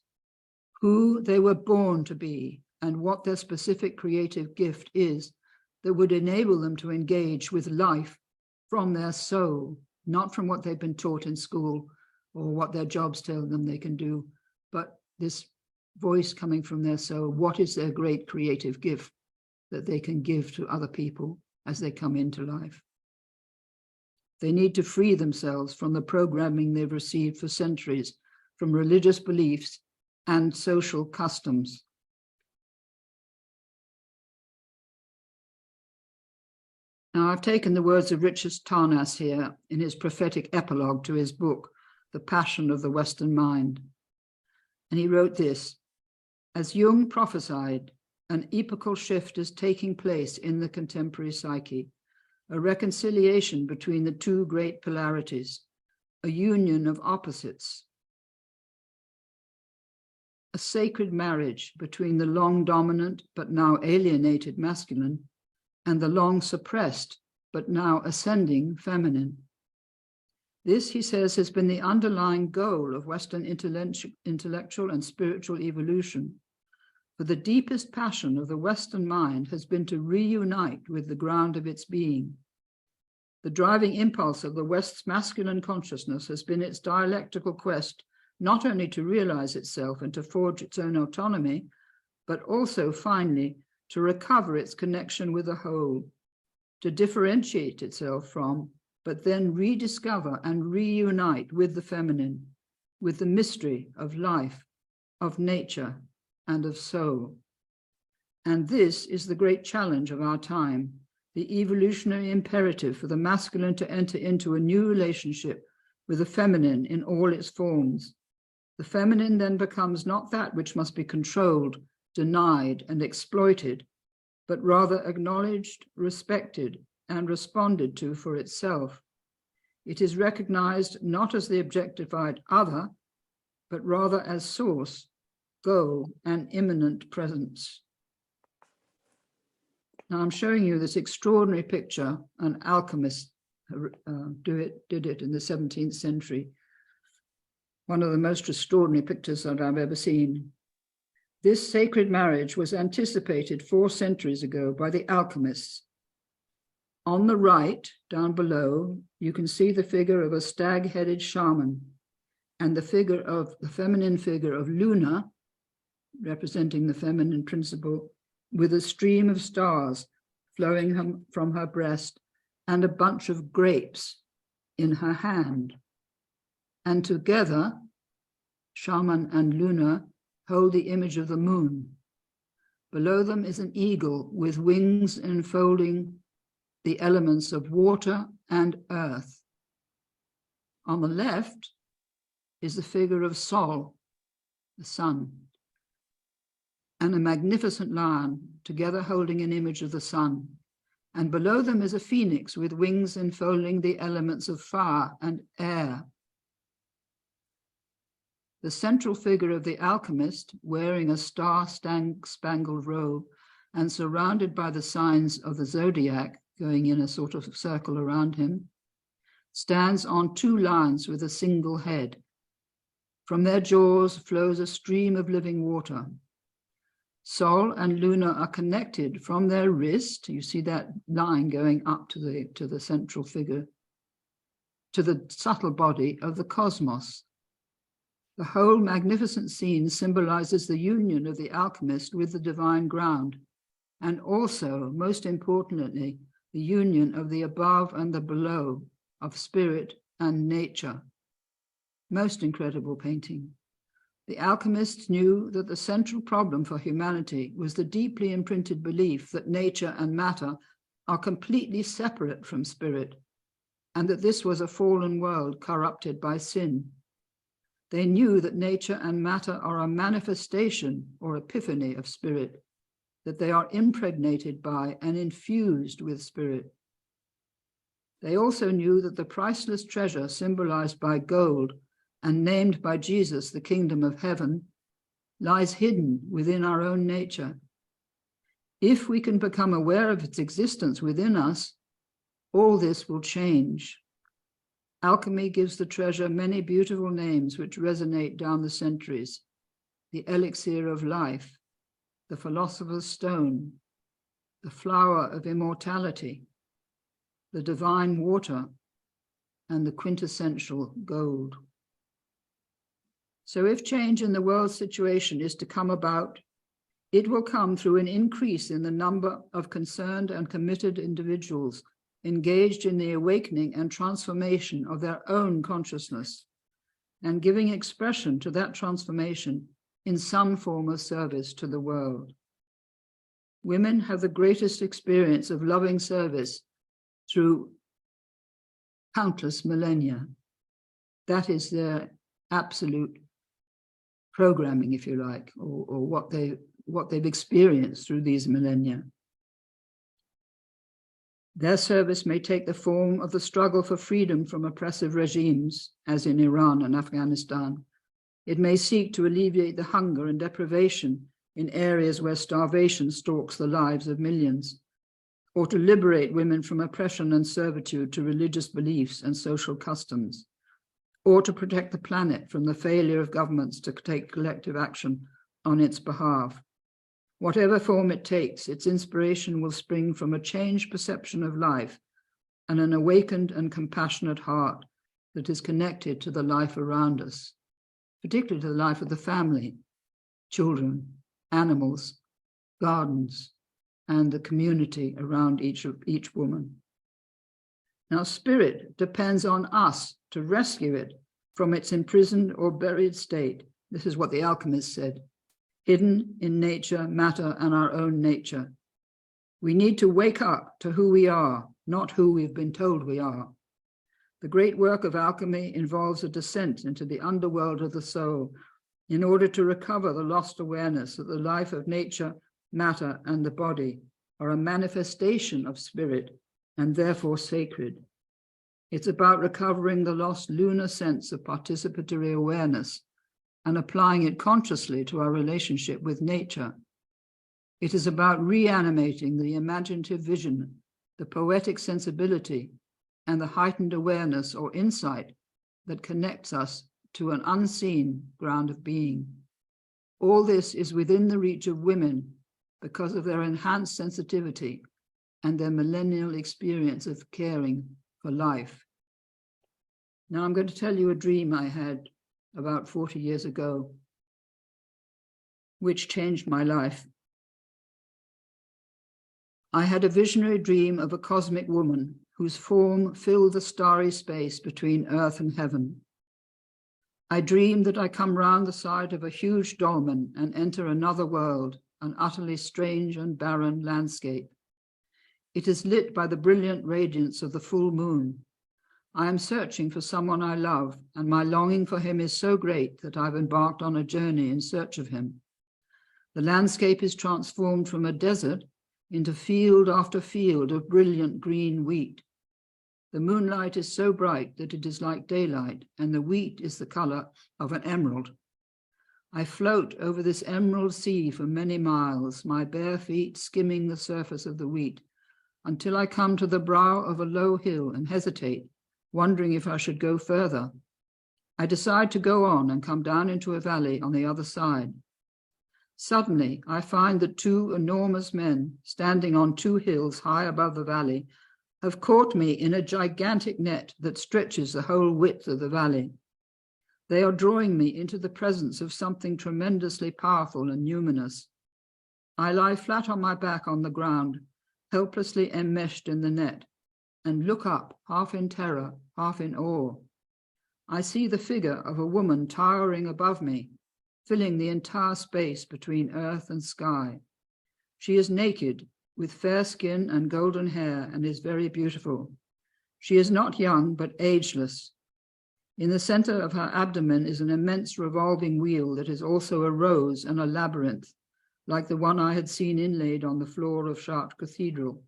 who they were born to be, and what their specific creative gift is that would enable them to engage with life from their soul, not from what they've been taught in school or what their jobs tell them they can do, but this voice coming from their soul. What is their great creative gift that they can give to other people as they come into life? They need to free themselves from the programming they've received for centuries, from religious beliefs and social customs. Now, I've taken the words of Richard Tarnas here in his prophetic epilogue to his book, The Passion of the Western Mind. And he wrote this: as Jung prophesied, an epochal shift is taking place in the contemporary psyche, a reconciliation between the two great polarities, a union of opposites, a sacred marriage between the long dominant but now alienated masculine and the long suppressed but now ascending feminine. This, he says, has been the underlying goal of Western intellectual and spiritual evolution. For the deepest passion of the Western mind has been to reunite with the ground of its being. The driving impulse of the West's masculine consciousness has been its dialectical quest not only to realize itself and to forge its own autonomy, but also, finally, to recover its connection with the whole, to differentiate itself from, but then rediscover and reunite with the feminine, with the mystery of life, of nature, and of soul. And this is the great challenge of our time, the evolutionary imperative for the masculine to enter into a new relationship with the feminine in all its forms. The feminine then becomes not that which must be controlled, denied, and exploited, but rather acknowledged, respected, and responded to for itself. It is recognized not as the objectified other, but rather as source, goal, and imminent presence. Now I'm showing you this extraordinary picture. An alchemist did it in the 17th century. One of the most extraordinary pictures that I've ever seen. This sacred marriage was anticipated 4 centuries ago by the alchemists. On the right, down below, you can see the figure of a stag-headed shaman and the feminine figure of Luna, representing the feminine principle, with a stream of stars flowing from her breast and a bunch of grapes in her hand. And together, shaman and Luna hold the image of the moon. Below them is an eagle with wings enfolding the elements of water and earth. On the left is the figure of Sol, the sun, and a magnificent lion, together holding an image of the sun. And below them is a phoenix with wings enfolding the elements of fire and air. The central figure of the alchemist, wearing a star-spangled robe and surrounded by the signs of the zodiac, going in a sort of circle around him, stands on 2 lions with a single head. From their jaws flows a stream of living water. Sol and Luna are connected from their wrist. You see that line going up to the central figure, to the subtle body of the cosmos. The whole magnificent scene symbolizes the union of the alchemist with the divine ground, and also, most importantly, the union of the above and the below, of spirit and nature. Most incredible painting. The alchemists knew that the central problem for humanity was the deeply imprinted belief that nature and matter are completely separate from spirit, and that this was a fallen world corrupted by sin. They knew that nature and matter are a manifestation or epiphany of spirit, that they are impregnated by and infused with spirit. They also knew that the priceless treasure symbolized by gold and named by Jesus the kingdom of heaven lies hidden within our own nature. If we can become aware of its existence within us, all this will change. Alchemy gives the treasure many beautiful names which resonate down the centuries: the elixir of life, the philosopher's stone, the flower of immortality, the divine water, and the quintessential gold. So if change in the world situation is to come about, it will come through an increase in the number of concerned and committed individuals engaged in the awakening and transformation of their own consciousness, and giving expression to that transformation in some form of service to the world. Women have the greatest experience of loving service through countless millennia. That is their absolute programming, if you like, or what they've experienced through these millennia. Their service may take the form of the struggle for freedom from oppressive regimes, as in Iran and Afghanistan. It may seek to alleviate the hunger and deprivation in areas where starvation stalks the lives of millions, or to liberate women from oppression and servitude to religious beliefs and social customs, or to protect the planet from the failure of governments to take collective action on its behalf. Whatever form it takes, its inspiration will spring from a changed perception of life and an awakened and compassionate heart that is connected to the life around us, particularly to the life of the family, children, animals, gardens, and the community around each woman. Now, spirit depends on us to rescue it from its imprisoned or buried state. This is what the alchemist said, hidden in nature, matter, and our own nature. We need to wake up to who we are, not who we've been told we are. The great work of alchemy involves a descent into the underworld of the soul in order to recover the lost awareness that the life of nature, matter, and the body are a manifestation of spirit and therefore sacred. It's about recovering the lost lunar sense of participatory awareness and applying it consciously to our relationship with nature. It is about reanimating the imaginative vision, the poetic sensibility, and the heightened awareness or insight that connects us to an unseen ground of being. All this is within the reach of women because of their enhanced sensitivity and their millennial experience of caring for life. Now I'm going to tell you a dream I had about 40 years ago, which changed my life. I had a visionary dream of a cosmic woman whose form filled the starry space between earth and heaven. I dreamed that I come round the side of a huge dolmen and enter another world, an utterly strange and barren landscape. It is lit by the brilliant radiance of the full moon. I am searching for someone I love, and my longing for him is so great that I've embarked on a journey in search of him. The landscape is transformed from a desert into field after field of brilliant green wheat. The moonlight is so bright that it is like daylight, and the wheat is the color of an emerald. I float over this emerald sea for many miles, my bare feet skimming the surface of the wheat, until I come to the brow of a low hill and hesitate, wondering if I should go further. I decide to go on and come down into a valley on the other side. Suddenly, I find that two enormous men, standing on two hills high above the valley, have caught me in a gigantic net that stretches the whole width of the valley. They are drawing me into the presence of something tremendously powerful and numinous. I lie flat on my back on the ground, helplessly enmeshed in the net, and look up, half in terror, half in awe. I see the figure of a woman towering above me, filling the entire space between earth and sky. She is naked, with fair skin and golden hair, and is very beautiful. She is not young, but ageless. In the center of her abdomen is an immense revolving wheel that is also a rose and a labyrinth, like the one I had seen inlaid on the floor of Chartres Cathedral.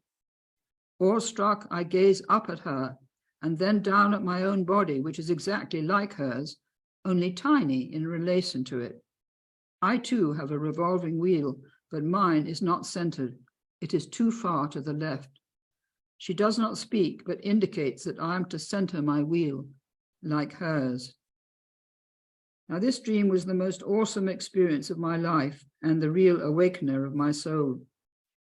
Awestruck, I gaze up at her, and then down at my own body, which is exactly like hers, only tiny in relation to it. I too have a revolving wheel, but mine is not centered. It is too far to the left. She does not speak, but indicates that I am to center my wheel, like hers. Now, this dream was the most awesome experience of my life and the real awakener of my soul.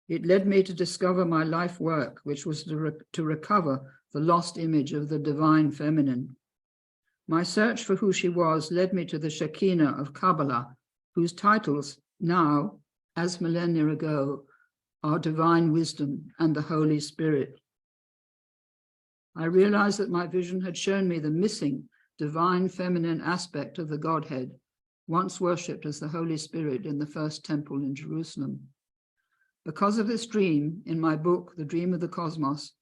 It led me to discover my life work, which was to recover the lost image of the divine feminine. My search for who she was led me to the Shekinah of Kabbalah, whose titles now, as millennia ago, are divine wisdom and the Holy Spirit. I realized that my vision had shown me the missing divine feminine aspect of the Godhead, once worshipped as the Holy Spirit in the first temple in Jerusalem. Because of this dream, in my book, The Dream of the Cosmos,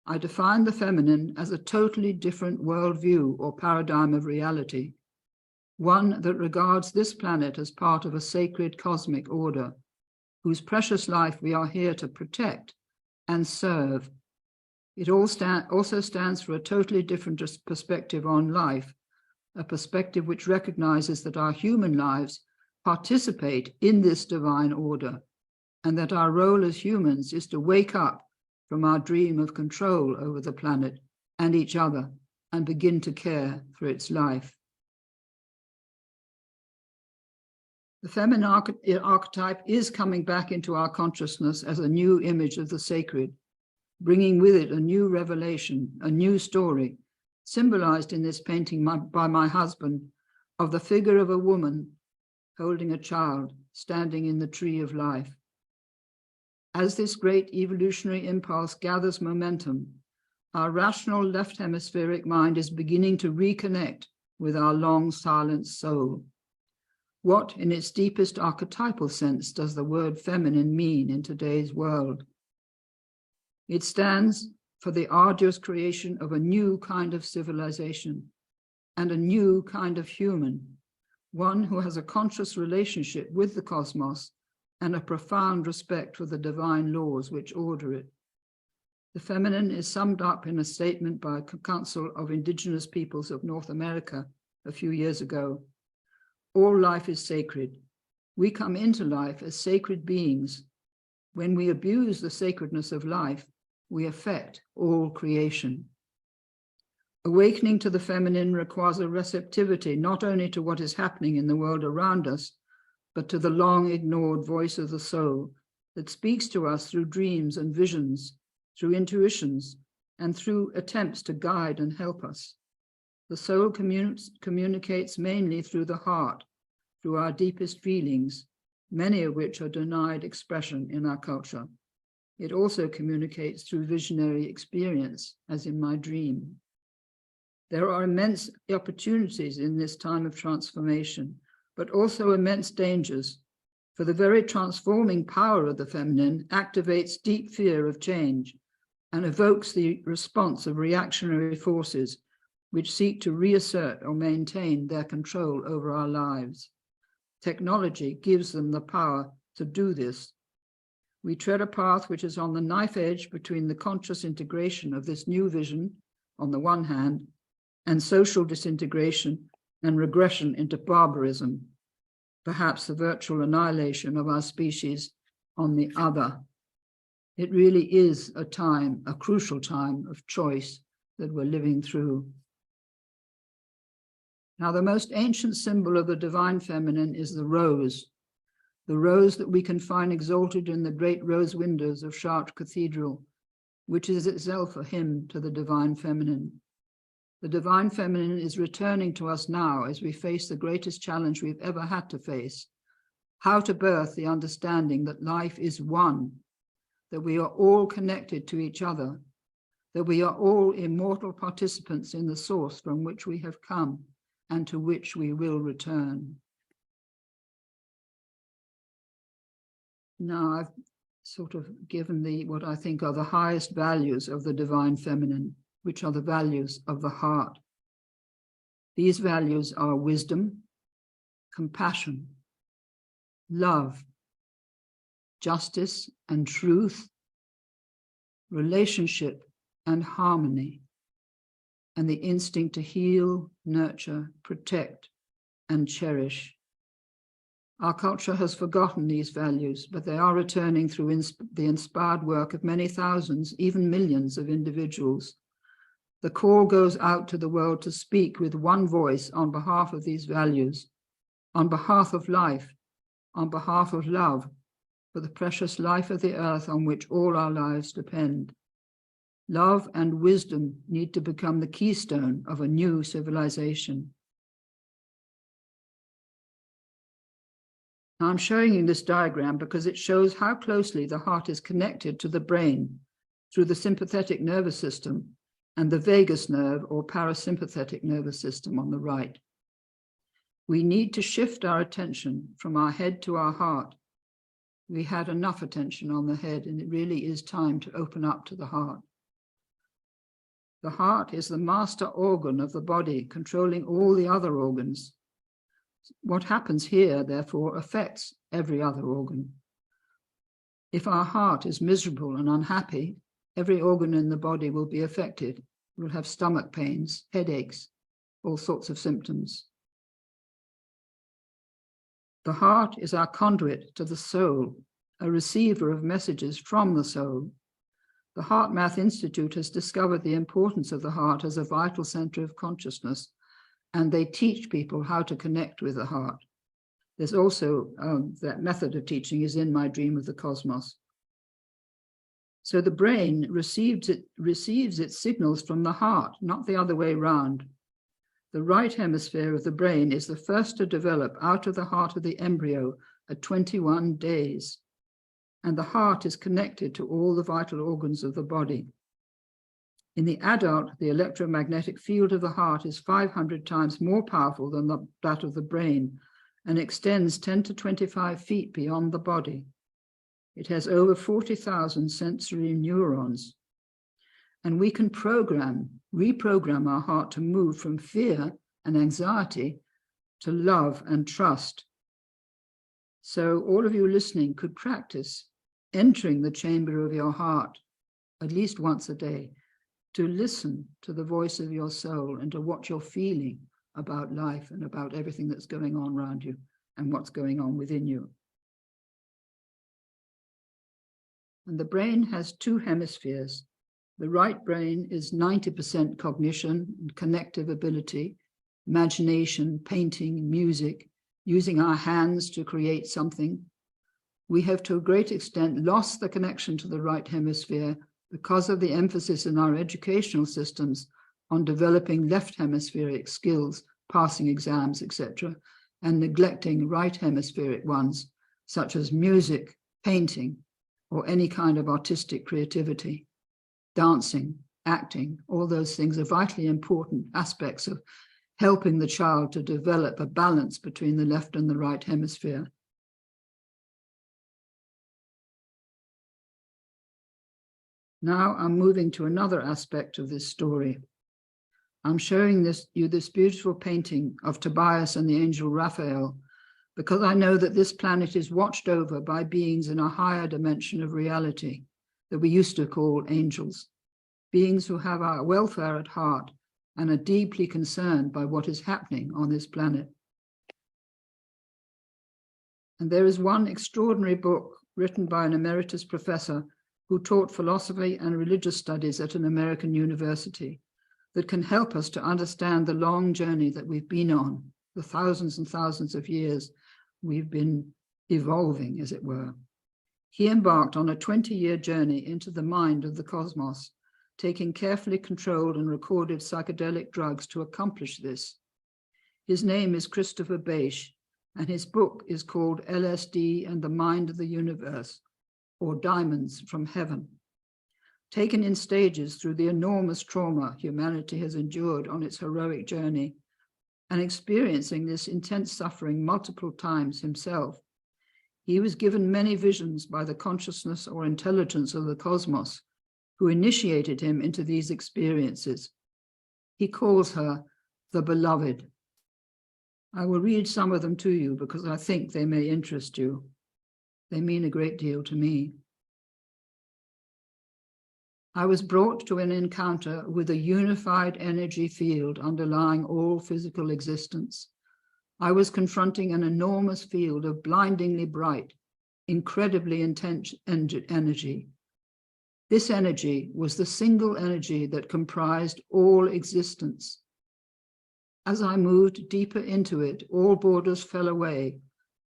I defined the feminine as a totally different worldview or paradigm of reality, one that regards this planet as part of a sacred cosmic order, whose precious life we are here to protect and serve. It also stands for a totally different perspective on life, a perspective which recognizes that our human lives participate in this divine order, and that our role as humans is to wake up from our dream of control over the planet and each other and begin to care for its life. The feminine archetype is coming back into our consciousness as a new image of the sacred, bringing with it a new revelation, a new story, symbolized in this painting by my husband of the figure of a woman holding a child standing in the tree of life. As this great evolutionary impulse gathers momentum, our rational left hemispheric mind is beginning to reconnect with our long silenced soul. What, in its deepest archetypal sense, does the word feminine mean in today's world? It stands for the arduous creation of a new kind of civilization and a new kind of human, one who has a conscious relationship with the cosmos and a profound respect for the divine laws which order it. The feminine is summed up in a statement by a Council of Indigenous Peoples of North America a few years ago. All life is sacred. We come into life as sacred beings. When we abuse the sacredness of life, we affect all creation. Awakening to the feminine requires a receptivity not only to what is happening in the world around us, but to the long ignored voice of the soul that speaks to us through dreams and visions, through intuitions, and through attempts to guide and help us. The soul communicates mainly through the heart, through our deepest feelings, many of which are denied expression in our culture. It also communicates through visionary experience, as in my dream. There are immense opportunities in this time of transformation, but also immense dangers, for the very transforming power of the feminine activates deep fear of change and evokes the response of reactionary forces which seek to reassert or maintain their control over our lives. Technology gives them the power to do this. We tread a path which is on the knife edge between the conscious integration of this new vision, on the one hand, and social disintegration and regression into barbarism, perhaps the virtual annihilation of our species on the other. It really is a time, a crucial time of choice that we're living through. Now, the most ancient symbol of the divine feminine is the rose that we can find exalted in the great rose windows of Chartres Cathedral, which is itself a hymn to the divine feminine. The divine feminine is returning to us now as we face the greatest challenge we've ever had to face: how to birth the understanding that life is one, that we are all connected to each other, that we are all immortal participants in the source from which we have come and to which we will return. Now, I've sort of given what I think are the highest values of the divine feminine, which are the values of the heart. These values are wisdom, compassion, love, justice and truth, relationship and harmony, and the instinct to heal, nurture, protect, and cherish. Our culture has forgotten these values, but they are returning through the inspired work of many thousands, even millions of individuals. The call goes out to the world to speak with one voice on behalf of these values, on behalf of life, on behalf of love, for the precious life of the earth on which all our lives depend. Love and wisdom need to become the keystone of a new civilization. Now, I'm showing you this diagram because it shows how closely the heart is connected to the brain through the sympathetic nervous system and the vagus nerve or parasympathetic nervous system on the right. We need to shift our attention from our head to our heart. We had enough attention on the head, and it really is time to open up to the heart. The heart is the master organ of the body, controlling all the other organs. What happens here, therefore, affects every other organ. If our heart is miserable and unhappy, every organ in the body will be affected. We'll have stomach pains, headaches, all sorts of symptoms. The heart is our conduit to the soul, a receiver of messages from the soul. The Heart Math Institute has discovered the importance of the heart as a vital center of consciousness, and they teach people how to connect with the heart. There's also that method of teaching is in my Dream of the Cosmos. So the brain receives its signals from the heart, not the other way around. The right hemisphere of the brain is the first to develop out of the heart of the embryo at 21 days. And the heart is connected to all the vital organs of the body. In the adult, the electromagnetic field of the heart is 500 times more powerful than that of the brain and extends 10 to 25 feet beyond the body. It has over 40,000 sensory neurons. And we can reprogram our heart to move from fear and anxiety to love and trust. So all of you listening could practice entering the chamber of your heart at least once a day to listen to the voice of your soul and to what you're feeling about life and about everything that's going on around you and what's going on within you. And the brain has two hemispheres. The right brain is 90% cognition and connective ability, imagination, painting, music, using our hands to create something. We have to a great extent lost the connection to the right hemisphere because of the emphasis in our educational systems on developing left hemispheric skills, passing exams, etc., and neglecting right hemispheric ones, such as music, painting, or any kind of artistic creativity, dancing, acting. All those things are vitally important aspects of helping the child to develop a balance between the left and the right hemisphere. Now I'm moving to another aspect of this story. I'm showing you this beautiful painting of Tobias and the angel Raphael, because I know that this planet is watched over by beings in a higher dimension of reality that we used to call angels, beings who have our welfare at heart and are deeply concerned by what is happening on this planet. And there is one extraordinary book written by an emeritus professor who taught philosophy and religious studies at an American university that can help us to understand the long journey that we've been on, the thousands and thousands of years we've been evolving, as it were. He embarked on a 20-year journey into the mind of the cosmos, taking carefully controlled and recorded psychedelic drugs to accomplish this. His name is Christopher Beisch, and his book is called LSD and the Mind of the Universe, or Diamonds from Heaven. Taken in stages through the enormous trauma humanity has endured on its heroic journey, and experiencing this intense suffering multiple times himself, he was given many visions by the consciousness or intelligence of the cosmos, who initiated him into these experiences. He calls her the Beloved. I will read some of them to you because I think they may interest you. They mean a great deal to me. I was brought to an encounter with a unified energy field underlying all physical existence. I was confronting an enormous field of blindingly bright, incredibly intense energy. This energy was the single energy that comprised all existence. As I moved deeper into it, all borders fell away.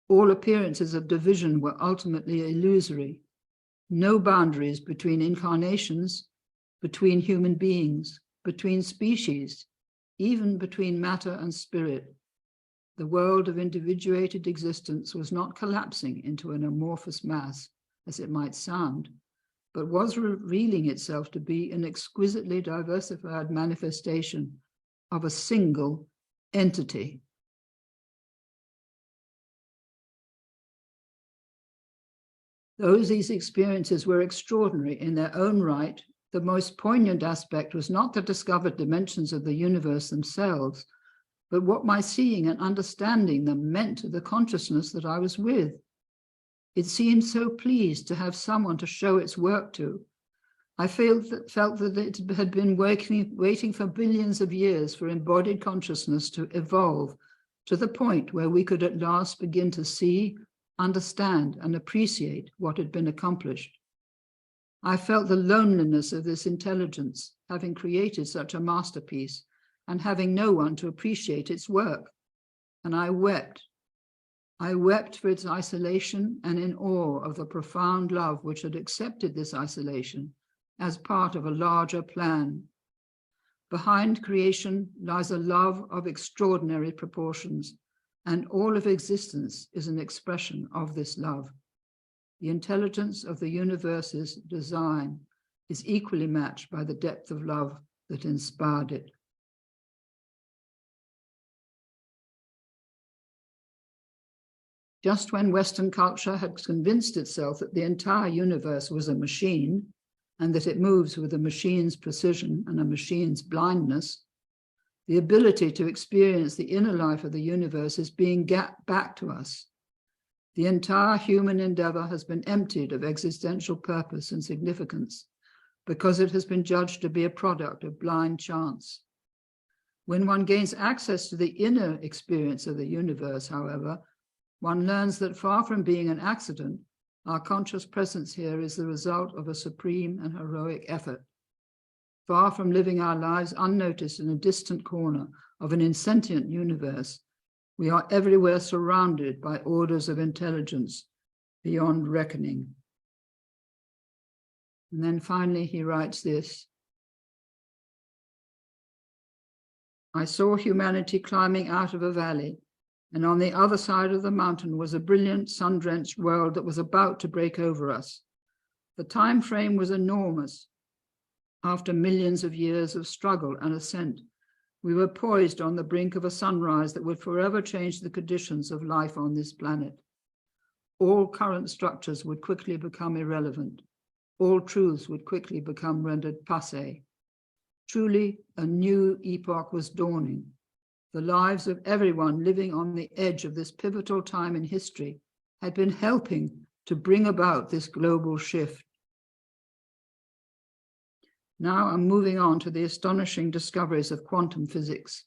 All appearances of division were ultimately illusory. No boundaries between incarnations, between human beings, between species, even between matter and spirit. The world of individuated existence was not collapsing into an amorphous mass, as it might sound, but was revealing itself to be an exquisitely diversified manifestation of a single entity. These experiences were extraordinary in their own right. The most poignant aspect was not the discovered dimensions of the universe themselves, but what my seeing and understanding them meant to the consciousness that I was with. It seemed so pleased to have someone to show its work to. I felt that it had been waiting for billions of years for embodied consciousness to evolve to the point where we could at last begin to see, understand, and appreciate what had been accomplished. I felt the loneliness of this intelligence, having created such a masterpiece and having no one to appreciate its work. And I wept. I wept for its isolation and in awe of the profound love which had accepted this isolation as part of a larger plan. Behind creation lies a love of extraordinary proportions, and all of existence is an expression of this love. The intelligence of the universe's design is equally matched by the depth of love that inspired it. Just when Western culture had convinced itself that the entire universe was a machine, and that it moves with a machine's precision and a machine's blindness, the ability to experience the inner life of the universe is being gapped back to us. The entire human endeavor has been emptied of existential purpose and significance because it has been judged to be a product of blind chance. When one gains access to the inner experience of the universe, however, one learns that far from being an accident, our conscious presence here is the result of a supreme and heroic effort. Far from living our lives unnoticed in a distant corner of an insentient universe, we are everywhere surrounded by orders of intelligence beyond reckoning. And then finally he writes this: I saw humanity climbing out of a valley, and on the other side of the mountain was a brilliant, sun-drenched world that was about to break over us. The time frame was enormous. After millions of years of struggle and ascent, we were poised on the brink of a sunrise that would forever change the conditions of life on this planet. All current structures would quickly become irrelevant. All truths would quickly become rendered passé. Truly, a new epoch was dawning. The lives of everyone living on the edge of this pivotal time in history had been helping to bring about this global shift. Now I'm moving on to the astonishing discoveries of quantum physics,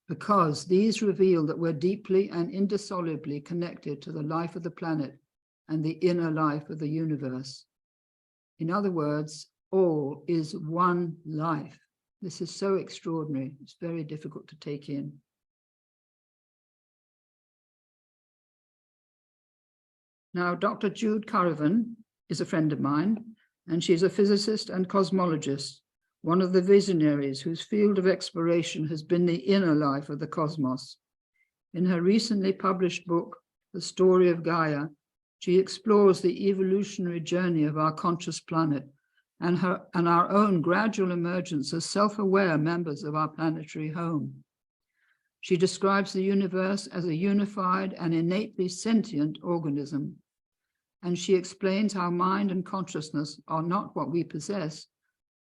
because these reveal that we're deeply and indissolubly connected to the life of the planet and the inner life of the universe. In other words, all is one life. This is so extraordinary. It's very difficult to take in. Now, Dr. Jude Currivan is a friend of mine, and she's a physicist and cosmologist, one of the visionaries whose field of exploration has been the inner life of the cosmos. In her recently published book, The Story of Gaia, she explores the evolutionary journey of our conscious planet and our own gradual emergence as self-aware members of our planetary home. She describes the universe as a unified and innately sentient organism, and she explains how mind and consciousness are not what we possess,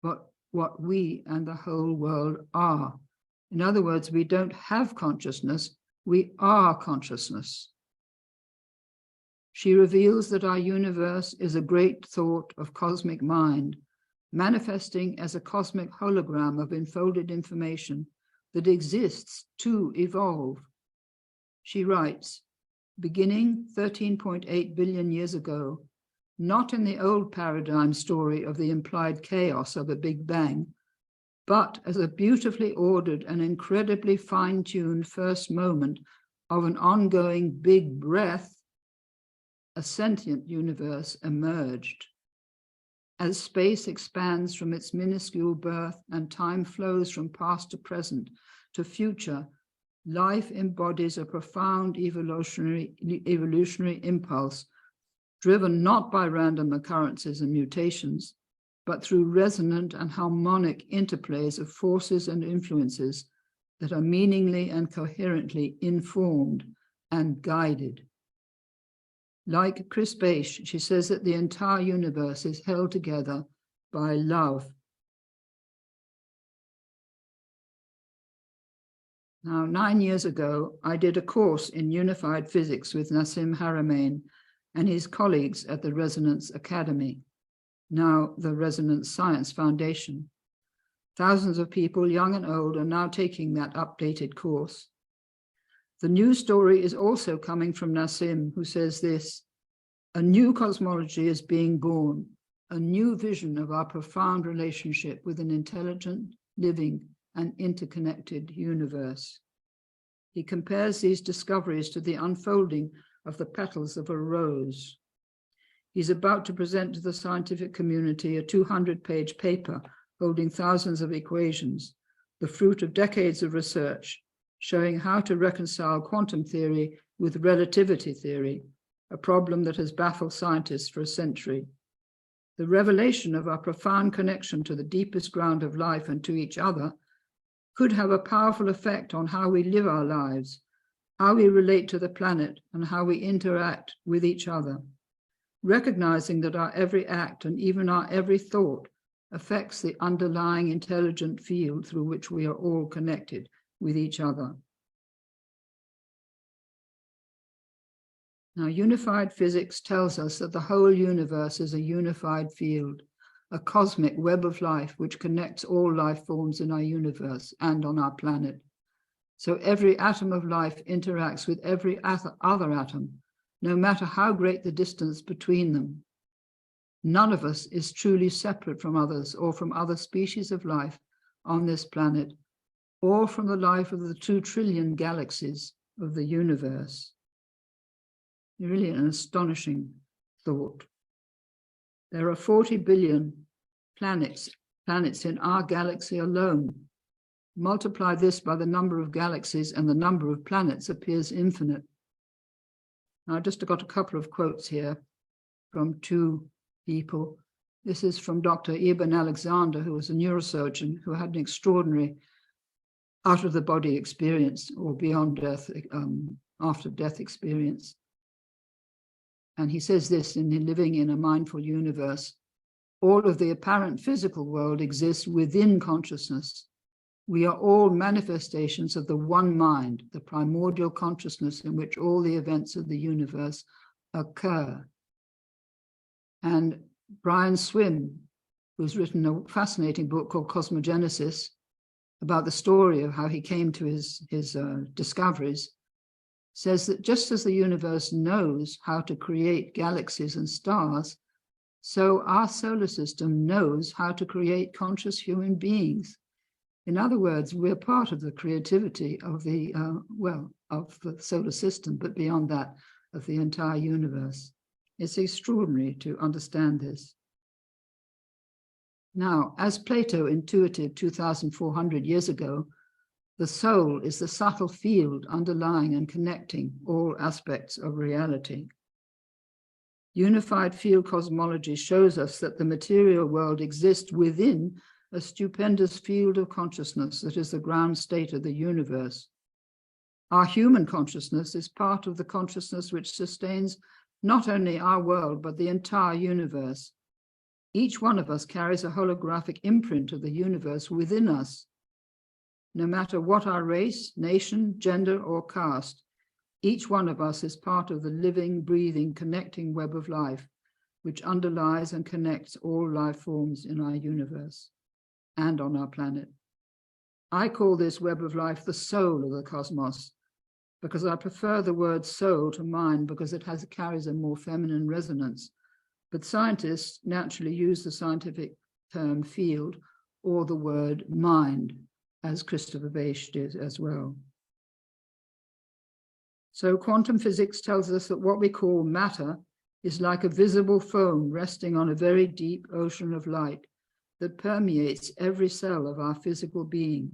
but what we and the whole world are. In other words, we don't have consciousness, we are consciousness. She reveals that our universe is a great thought of cosmic mind, manifesting as a cosmic hologram of enfolded information that exists to evolve. She writes, beginning 13.8 billion years ago, not in the old paradigm story of the implied chaos of a Big Bang, but as a beautifully ordered and incredibly fine-tuned first moment of an ongoing big breath, a sentient universe emerged. As space expands from its minuscule birth and time flows from past to present to future, life embodies a profound evolutionary impulse, driven not by random occurrences and mutations, but through resonant and harmonic interplays of forces and influences that are meaningly and coherently informed and guided. Like Chris Bache, she says that the entire universe is held together by love. Now, 9 years ago, I did a course in unified physics with Nassim Haramein and his colleagues at the Resonance Academy, now the Resonance Science Foundation. Thousands of people, young and old, are now taking that updated course. The new story is also coming from Nassim, who says this: a new cosmology is being born, a new vision of our profound relationship with an intelligent, living, and interconnected universe. He compares these discoveries to the unfolding of the petals of a rose. He's about to present to the scientific community a 200-page paper holding thousands of equations, the fruit of decades of research, showing how to reconcile quantum theory with relativity theory, a problem that has baffled scientists for a century. The revelation of our profound connection to the deepest ground of life and to each other could have a powerful effect on how we live our lives, how we relate to the planet, and how we interact with each other. Recognizing that our every act and even our every thought affects the underlying intelligent field through which we are all connected with each other. Now, unified physics tells us that the whole universe is a unified field, a cosmic web of life which connects all life forms in our universe and on our planet. So every atom of life interacts with every other atom, no matter how great the distance between them. None of us is truly separate from others or from other species of life on this planet, or from the life of the 2 trillion galaxies of the universe. Really an astonishing thought. There are 40 billion planets in our galaxy alone. Multiply this by the number of galaxies and the number of planets appears infinite. Now, I just got a couple of quotes here from 2 people. This is from Dr. Ibn Alexander, who was a neurosurgeon who had an extraordinary out-of-the-body experience, or beyond death, after-death experience. And he says this in Living in a Mindful Universe: all of the apparent physical world exists within consciousness. We are all manifestations of the one mind, the primordial consciousness in which all the events of the universe occur. And Brian Swim, who's written a fascinating book called Cosmogenesis, about the story of how he came to his discoveries, says that just as the universe knows how to create galaxies and stars, so our solar system knows how to create conscious human beings. In other words, we're part of the creativity of the, of the solar system, but beyond that, of the entire universe. It's extraordinary to understand this. Now, as Plato intuited 2,400 years ago, the soul is the subtle field underlying and connecting all aspects of reality. Unified field cosmology shows us that the material world exists within a stupendous field of consciousness that is the ground state of the universe. Our human consciousness is part of the consciousness which sustains not only our world, but the entire universe. Each one of us carries a holographic imprint of the universe within us. No matter what our race, nation, gender, or caste, each one of us is part of the living, breathing, connecting web of life, which underlies and connects all life forms in our universe and on our planet. I call this web of life the soul of the cosmos, because I prefer the word soul to mind because it carries a more feminine resonance. But scientists naturally use the scientific term field or the word mind, as Christopher Bache did as well. So quantum physics tells us that what we call matter is like a visible foam resting on a very deep ocean of light that permeates every cell of our physical being.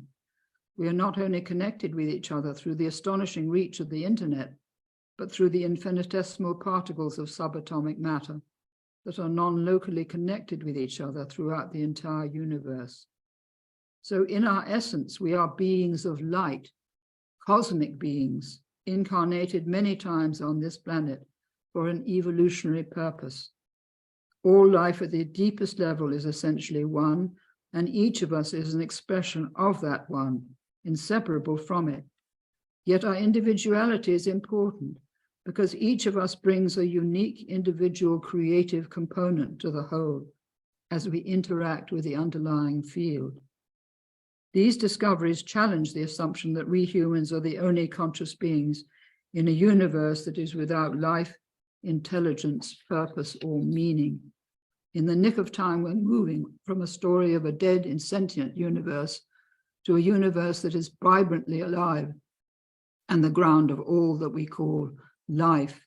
We are not only connected with each other through the astonishing reach of the internet, but through the infinitesimal particles of subatomic matter that are non-locally connected with each other throughout the entire universe. So in our essence, we are beings of light, cosmic beings, incarnated many times on this planet for an evolutionary purpose. All life at the deepest level is essentially one, and each of us is an expression of that one, inseparable from it. Yet our individuality is important because each of us brings a unique individual creative component to the whole as we interact with the underlying field. These discoveries challenge the assumption that we humans are the only conscious beings in a universe that is without life, intelligence, purpose, or meaning. In the nick of time, we're moving from a story of a dead, insentient universe to a universe that is vibrantly alive and the ground of all that we call life.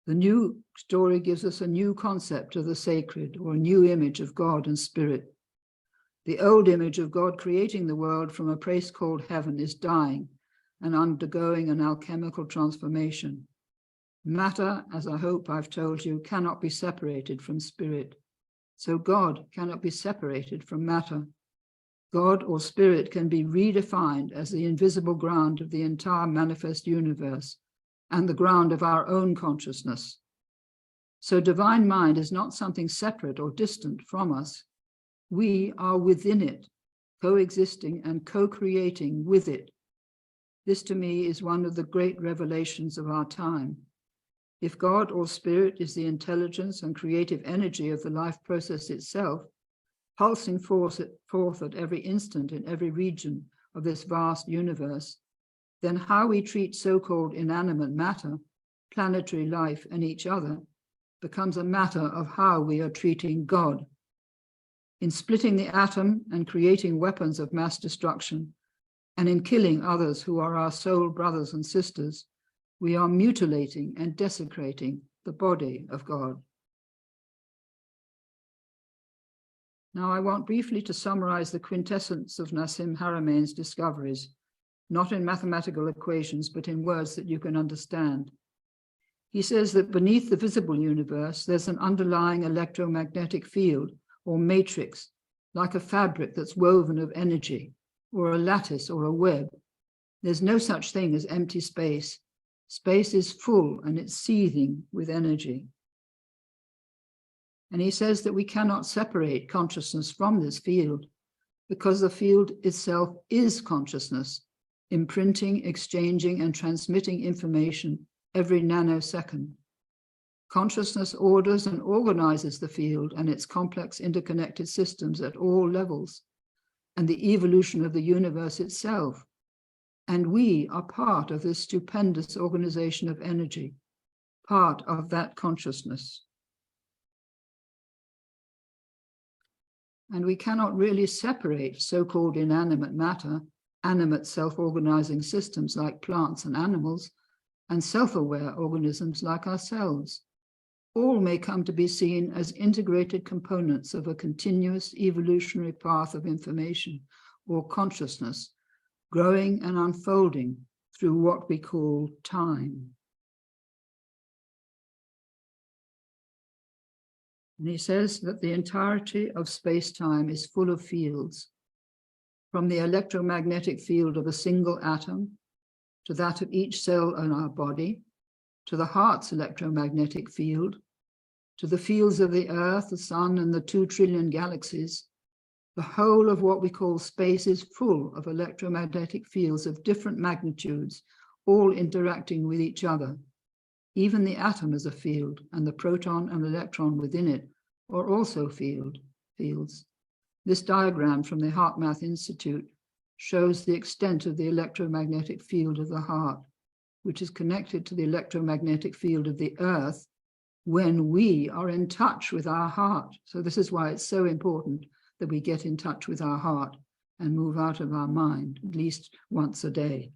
The new story gives us a new concept of the sacred, or a new image of God and spirit. The old image of God creating the world from a place called heaven is dying and undergoing an alchemical transformation. Matter, as I hope I've told you, cannot be separated from spirit. So God cannot be separated from matter. God or spirit can be redefined as the invisible ground of the entire manifest universe and the ground of our own consciousness. So divine mind is not something separate or distant from us. We are within it, coexisting and co-creating with it. This to me is one of the great revelations of our time. If God or spirit is the intelligence and creative energy of the life process itself, pulsing forth at every instant in every region of this vast universe, then how we treat so-called inanimate matter, planetary life, and each other becomes a matter of how we are treating God. In splitting the atom and creating weapons of mass destruction, and in killing others who are our soul brothers and sisters, we are mutilating and desecrating the body of God. Now, I want briefly to summarize the quintessence of Nassim Haramein's discoveries, not in mathematical equations, but in words that you can understand. He says that beneath the visible universe, there's an underlying electromagnetic field or matrix, like a fabric that's woven of energy, or a lattice or a web. There's no such thing as empty space. Space is full and it's seething with energy. And he says that we cannot separate consciousness from this field because the field itself is consciousness, imprinting, exchanging, and transmitting information every nanosecond. Consciousness orders and organizes the field and its complex interconnected systems at all levels, and the evolution of the universe itself. And we are part of this stupendous organization of energy, part of that consciousness. And we cannot really separate so-called inanimate matter, animate self-organizing systems like plants and animals, and self-aware organisms like ourselves. All may come to be seen as integrated components of a continuous evolutionary path of information or consciousness, growing and unfolding through what we call time. And he says that the entirety of space-time is full of fields, from the electromagnetic field of a single atom to that of each cell in our body, to the heart's electromagnetic field, to the fields of the Earth, the Sun, and the 2 trillion galaxies. The whole of what we call space is full of electromagnetic fields of different magnitudes, all interacting with each other. Even the atom is a field, and the proton and electron within it are also fields. This diagram from the HeartMath Institute shows the extent of the electromagnetic field of the heart, which is connected to the electromagnetic field of the Earth when we are in touch with our heart. So this is why it's so important that we get in touch with our heart and move out of our mind at least once a day.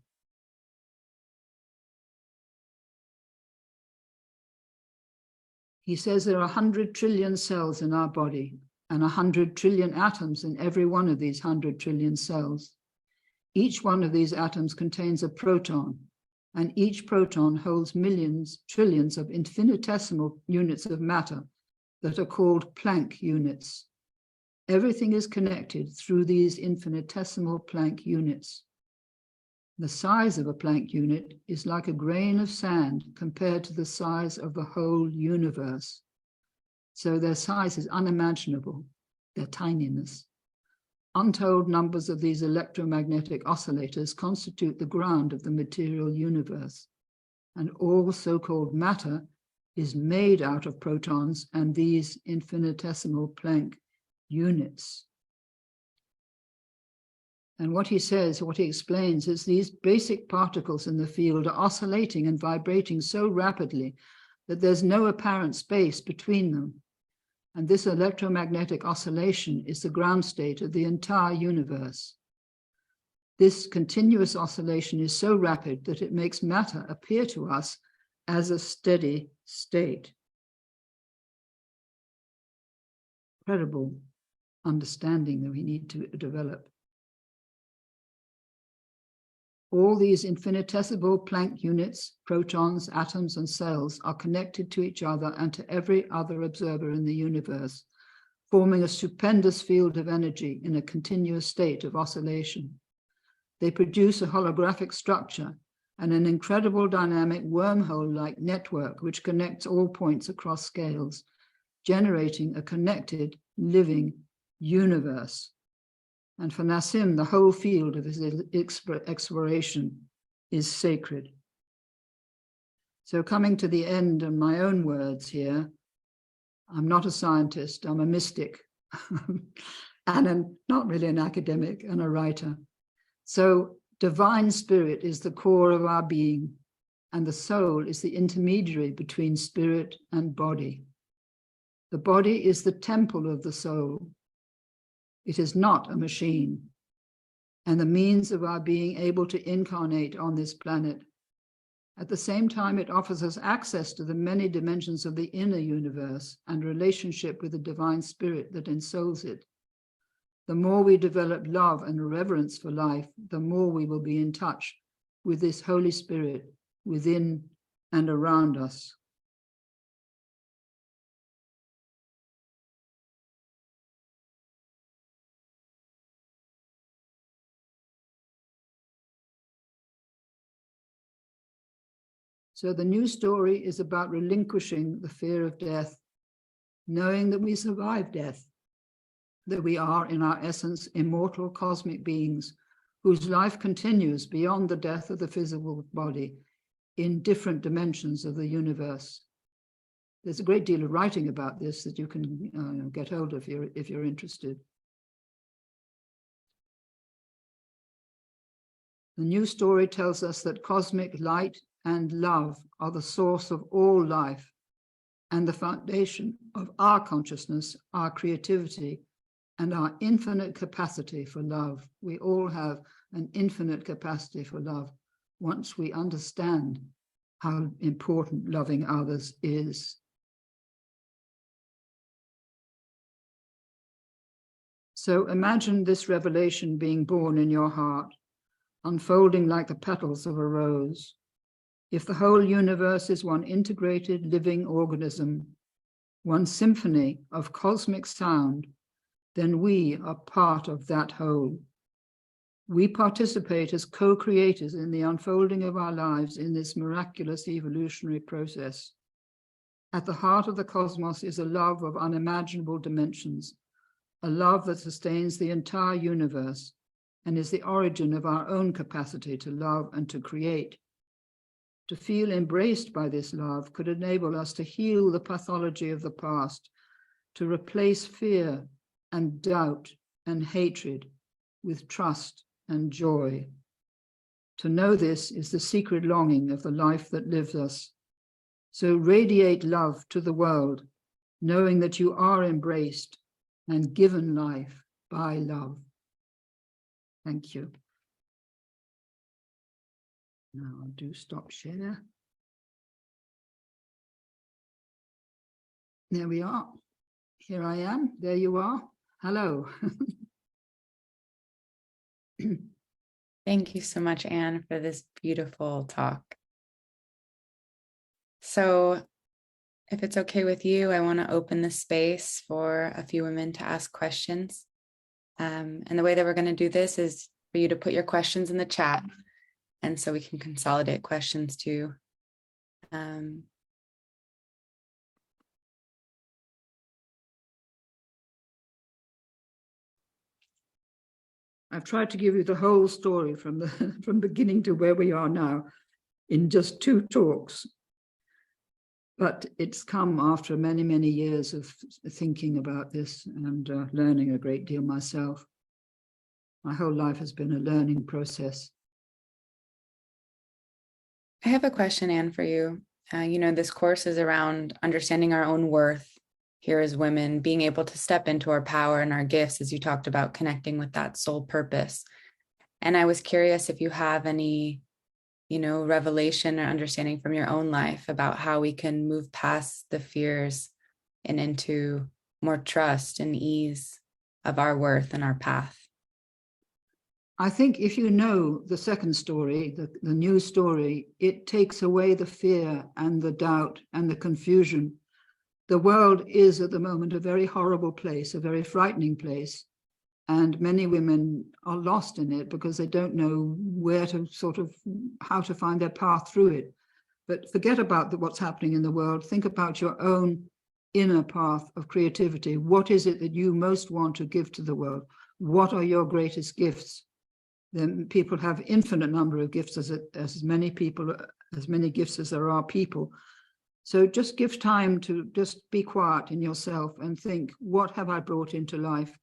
He says there are 100 trillion cells in our body and 100 trillion atoms in every one of these 100 trillion cells. Each one of these atoms contains a proton, and each proton holds millions, trillions of infinitesimal units of matter that are called Planck units. Everything is connected through these infinitesimal Planck units. The size of a Planck unit is like a grain of sand compared to the size of the whole universe. So their size is unimaginable, their tininess. Untold numbers of these electromagnetic oscillators constitute the ground of the material universe, and all so-called matter is made out of protons and these infinitesimal Planck units. And what he says, what he explains, is these basic particles in the field are oscillating and vibrating so rapidly that there's no apparent space between them. And this electromagnetic oscillation is the ground state of the entire universe. This continuous oscillation is so rapid that it makes matter appear to us as a steady state. Incredible understanding that we need to develop. All these infinitesimal Planck units, protons, atoms, and cells are connected to each other and to every other observer in the universe, forming a stupendous field of energy in a continuous state of oscillation. They produce a holographic structure and an incredible dynamic wormhole-like network which connects all points across scales, generating a connected, living universe. And for Nassim, the whole field of his exploration is sacred. So coming to the end of my own words here, I'm not a scientist, I'm a mystic, and not really an academic and a writer. So divine spirit is the core of our being, and the soul is the intermediary between spirit and body. The body is the temple of the soul. It is not a machine, and the means of our being able to incarnate on this planet. At the same time, it offers us access to the many dimensions of the inner universe and relationship with the divine spirit that ensouls it. The more we develop love and reverence for life, the more we will be in touch with this Holy Spirit within and around us. So the new story is about relinquishing the fear of death, knowing that we survive death, that we are in our essence immortal cosmic beings whose life continues beyond the death of the physical body in different dimensions of the universe. There's a great deal of writing about this that you can get hold of if you're interested. The new story tells us that cosmic light and love are the source of all life and the foundation of our consciousness, our creativity, and our infinite capacity for love. We all have an infinite capacity for love once we understand how important loving others is. So imagine this revelation being born in your heart, unfolding like the petals of a rose. If the whole universe is one integrated living organism, one symphony of cosmic sound, then we are part of that whole. We participate as co-creators in the unfolding of our lives in this miraculous evolutionary process. At the heart of the cosmos is a love of unimaginable dimensions, a love that sustains the entire universe and is the origin of our own capacity to love and to create. To feel embraced by this love could enable us to heal the pathology of the past, to replace fear and doubt and hatred with trust and joy. To know this is the secret longing of the life that lives us. So radiate love to the world, knowing that you are embraced and given life by love. Thank you. Now I'll do stop share. There we are. Here I am. There you are. Hello. Thank you so much, Anne, for this beautiful talk. So if it's okay with you, I want to open the space for a few women to ask questions. And the way that we're going to do this is for you to put your questions in the chat. And so we can consolidate questions too. I've tried to give you the whole story from beginning to where we are now in just 2 talks. But it's come after many, many years of thinking about this and learning a great deal myself. My whole life has been a learning process. I have a question, Anne, for you. This course is around understanding our own worth here as women, being able to step into our power and our gifts, as you talked about, connecting with that soul purpose. And I was curious if you have any, revelation or understanding from your own life about how we can move past the fears and into more trust and ease of our worth and our path. I think if you know the second story, the new story, it takes away the fear and the doubt and the confusion. The world is at the moment a very horrible place, a very frightening place. And many women are lost in it because they don't know how to find their path through it. But forget about what's happening in the world. Think about your own inner path of creativity. What is it that you most want to give to the world? What are your greatest gifts? Then people have infinite number of gifts, as many people as many gifts as there are people. So just give time to just be quiet in yourself and think, what have I brought into life?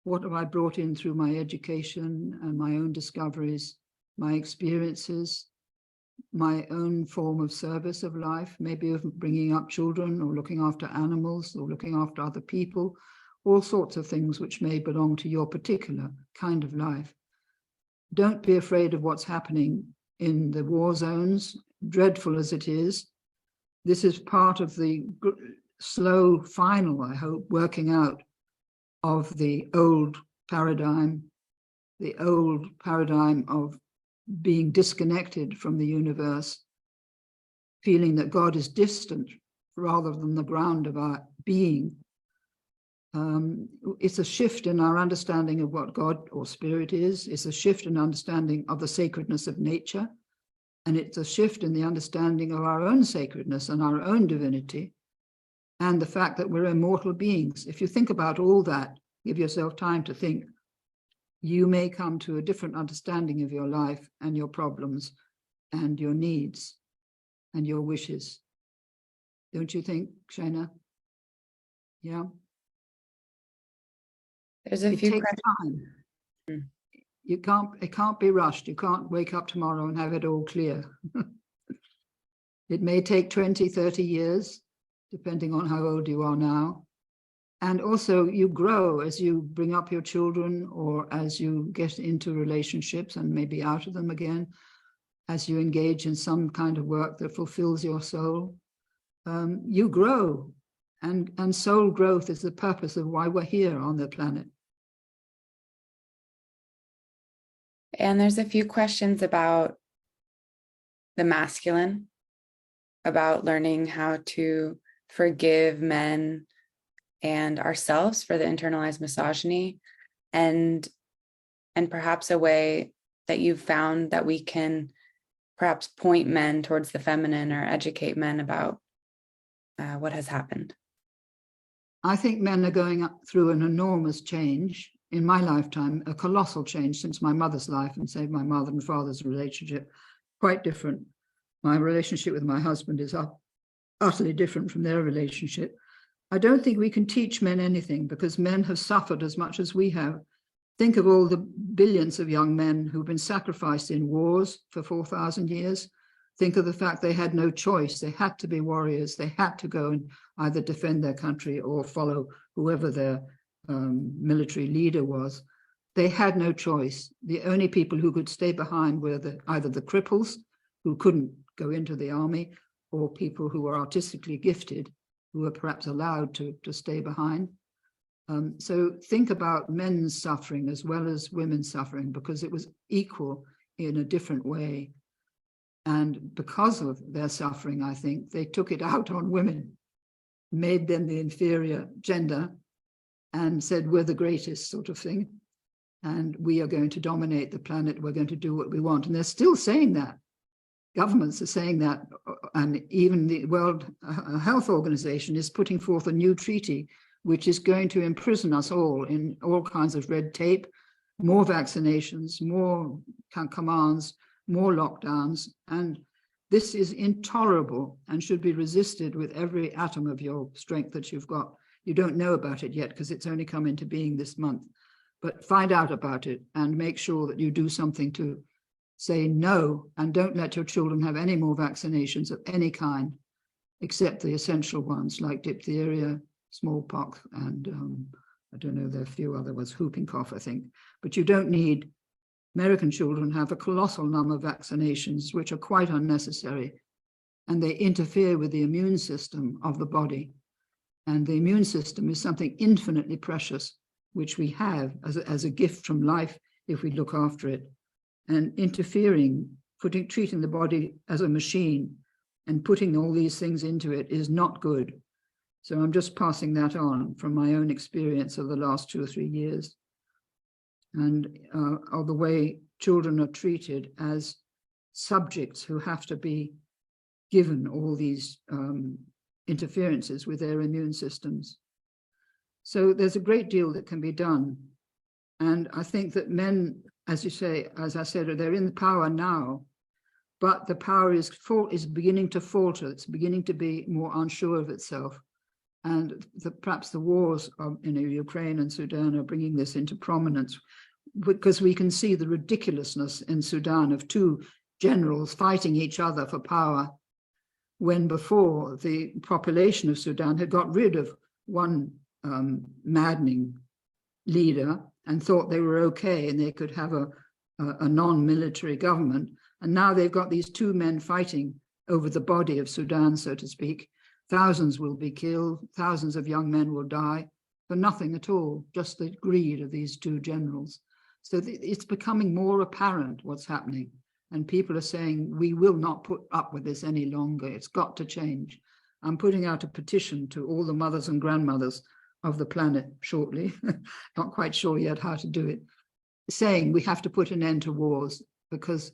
What have I brought in through my education and my own discoveries, my experiences, my own form of service of life, maybe of bringing up children or looking after animals or looking after other people, all sorts of things which may belong to your particular kind of life. Don't be afraid of what's happening in the war zones, dreadful as it is. This is part of the slow, final, I hope, working out of the old paradigm of being disconnected from the universe, feeling that God is distant rather than the ground of our being. It's a shift in our understanding of what God or spirit is. It's a shift in understanding of the sacredness of nature. And it's a shift in the understanding of our own sacredness and our own divinity, and the fact that we're immortal beings. If you think about all that, give yourself time to think, you may come to a different understanding of your life and your problems and your needs and your wishes. Don't you think, Shaina? Yeah. There's a it few takes questions. time. It can't be rushed. You can't wake up tomorrow and have it all clear. It may take 20, 30 years, depending on how old you are now. And also you grow as you bring up your children, or as you get into relationships and maybe out of them again, as you engage in some kind of work that fulfills your soul. You grow, and soul growth is the purpose of why we're here on the planet. And there's a few questions about the masculine, about learning how to forgive men and ourselves for the internalized misogyny, and perhaps a way that you've found that we can perhaps point men towards the feminine or educate men about what has happened. I think men are going through an enormous change in my lifetime, a colossal change since my mother's life, and say my mother and father's relationship, quite different. My relationship with my husband is utterly different from their relationship. I don't think we can teach men anything, because men have suffered as much as we have. Think of all the billions of young men who've been sacrificed in wars for 4,000 years. Think of the fact they had no choice. They had to be warriors. They had to go and either defend their country or follow whoever their military leader was. They had no choice. The only people who could stay behind were either the cripples, who couldn't go into the army, or people who were artistically gifted, who were perhaps allowed to stay behind. So think about men's suffering as well as women's suffering, because it was equal in a different way. And because of their suffering, I think, they took it out on women, made them the inferior gender, and said, we're the greatest, sort of thing. And we are going to dominate the planet. We're going to do what we want. And they're still saying that. Governments are saying that. And even the World Health Organization is putting forth a new treaty, which is going to imprison us all in all kinds of red tape, more vaccinations, more commands, more lockdowns. And this is intolerable and should be resisted with every atom of your strength that you've got. You don't know about it yet because it's only come into being this month, but find out about it and make sure that you do something to say no, and don't let your children have any more vaccinations of any kind, except the essential ones like diphtheria, smallpox, and I don't know, there are a few other ones, whooping cough, I think. But you don't need, American children have a colossal number of vaccinations, which are quite unnecessary, and they interfere with the immune system of the body. And the immune system is something infinitely precious, which we have as a gift from life if we look after it. And interfering, treating the body as a machine and putting all these things into it is not good. So I'm just passing that on from my own experience of the last 2 or 3 years, and of the way children are treated as subjects who have to be given all these interferences with their immune systems. So there's a great deal that can be done. And I think that men, as you say, as I said, they're in the power now. but the power is beginning to falter. It's beginning to be more unsure of itself. And perhaps the wars of Ukraine and Sudan are bringing this into prominence, because we can see the ridiculousness in Sudan of two generals fighting each other for power, when before the population of Sudan had got rid of one maddening leader and thought they were okay and they could have a non-military government. And now they've got these two men fighting over the body of Sudan, so to speak. Thousands will be killed, thousands of young men will die for nothing at all, just the greed of these two generals. So it's becoming more apparent what's happening. And people are saying, we will not put up with this any longer. It's got to change. I'm putting out a petition to all the mothers and grandmothers of the planet shortly, not quite sure yet how to do it, saying we have to put an end to wars, because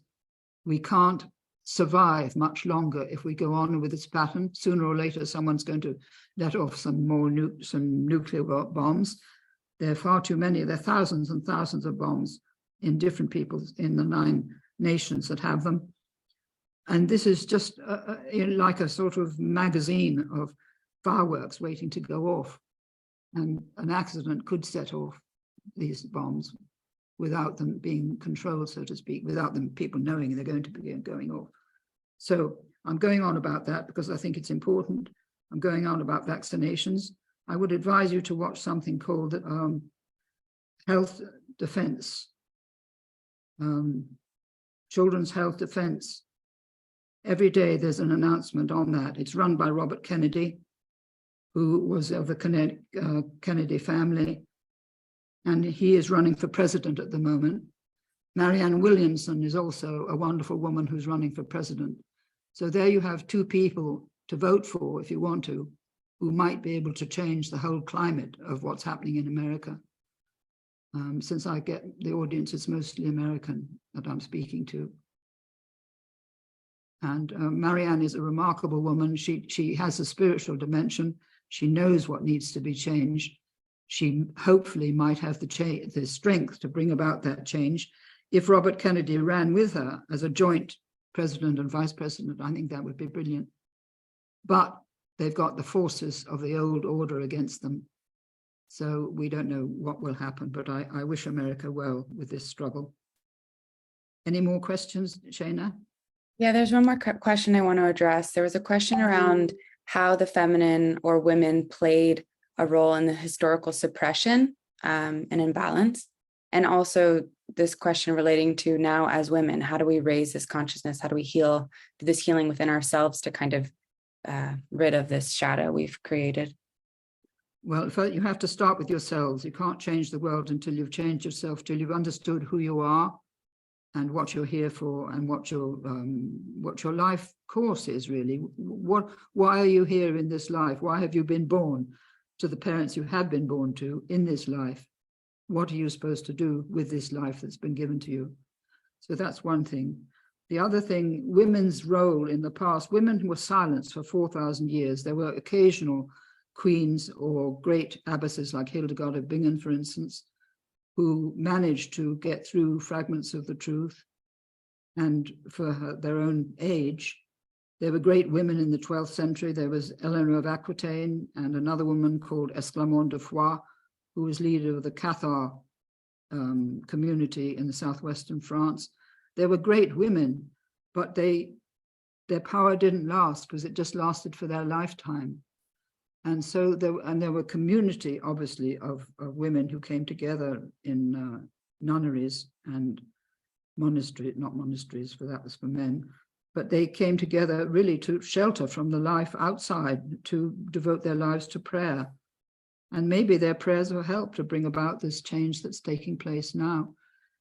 we can't survive much longer if we go on with this pattern. Sooner or later, someone's going to let off some nuclear bombs. There are far too many. There are thousands and thousands of bombs in different peoples in the 9 nations that have them. And this is just like a sort of magazine of fireworks waiting to go off. And an accident could set off these bombs without them being controlled, so to speak, without them people knowing they're going to be going off. So I'm going on about that because I think it's important. I'm going on about vaccinations. I would advise you to watch something called Health Defense, Children's Health Defense. Every day there's an announcement on that. It's run by Robert Kennedy, who was of the Kennedy family, and he is running for president at the moment. Marianne Williamson is also a wonderful woman who's running for president. So there you have 2 people to vote for, if you want to, who might be able to change the whole climate of what's happening in America. Since I get the audience, it's mostly American that I'm speaking to. And Marianne is a remarkable woman. She has a spiritual dimension. She knows what needs to be changed. She hopefully might have the strength to bring about that change. If Robert Kennedy ran with her as a joint president and vice president, I think that would be brilliant. But they've got the forces of the old order against them. So we don't know what will happen, but I wish America well with this struggle. Any more questions, Shaina? Yeah, there's one more question I want to address. There was a question around how the feminine or women played a role in the historical suppression and imbalance. And also this question relating to now as women, how do we raise this consciousness? How do we heal, do this healing within ourselves to kind of rid of this shadow we've created? Well, you have to start with yourselves. You can't change the world until you've changed yourself, till you've understood who you are and what you're here for and what your life course is really. Why are you here in this life? Why have you been born to the parents you have been born to in this life? What are you supposed to do with this life that's been given to you? So that's one thing. The other thing, women's role in the past, women were silenced for 4,000 years. There were occasional queens or great abbesses like Hildegard of Bingen, for instance, who managed to get through fragments of the truth. And for their own age, there were great women in the 12th century. There was Eleanor of Aquitaine and another woman called Esclarmonde de Foix, who was leader of the Cathar community in the southwestern France. There were great women, but their power didn't last because it just lasted for their lifetime. And so there were community, obviously, of women who came together in nunneries and monasteries, not monasteries, for that was for men, but they came together really to shelter from the life outside, to devote their lives to prayer. And maybe their prayers will help to bring about this change that's taking place now.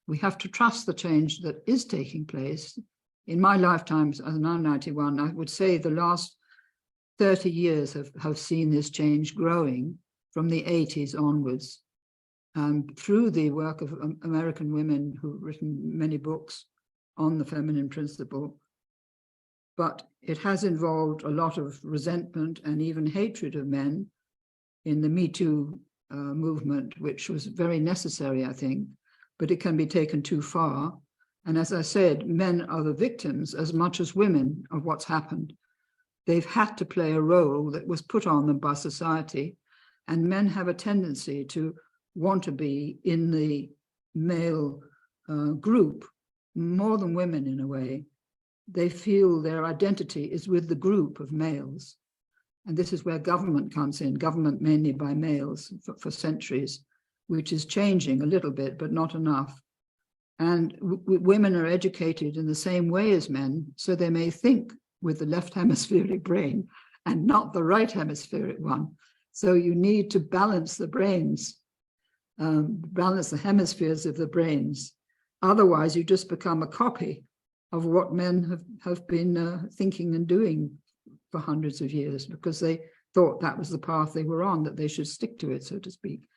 We have to trust the change that is taking place. In my lifetimes, as I'm 91, I would say the last 30 years have seen this change growing from the 80s onwards, through the work of American women who've written many books on the feminine principle. But it has involved a lot of resentment and even hatred of men in the Me Too movement, which was very necessary, I think, but it can be taken too far. And as I said, men are the victims as much as women of what's happened. They've had to play a role that was put on them by society, and men have a tendency to want to be in the male group more than women in a way. They feel their identity is with the group of males. And this is where government comes in, government mainly by males for centuries, which is changing a little bit, but not enough. And women are educated in the same way as men, so they may think with the left hemispheric brain and not the right hemispheric one. So you need to balance the brains, balance the hemispheres of the brains. Otherwise, you just become a copy of what men have been thinking and doing for hundreds of years, because they thought that was the path they were on, that they should stick to it, so to speak.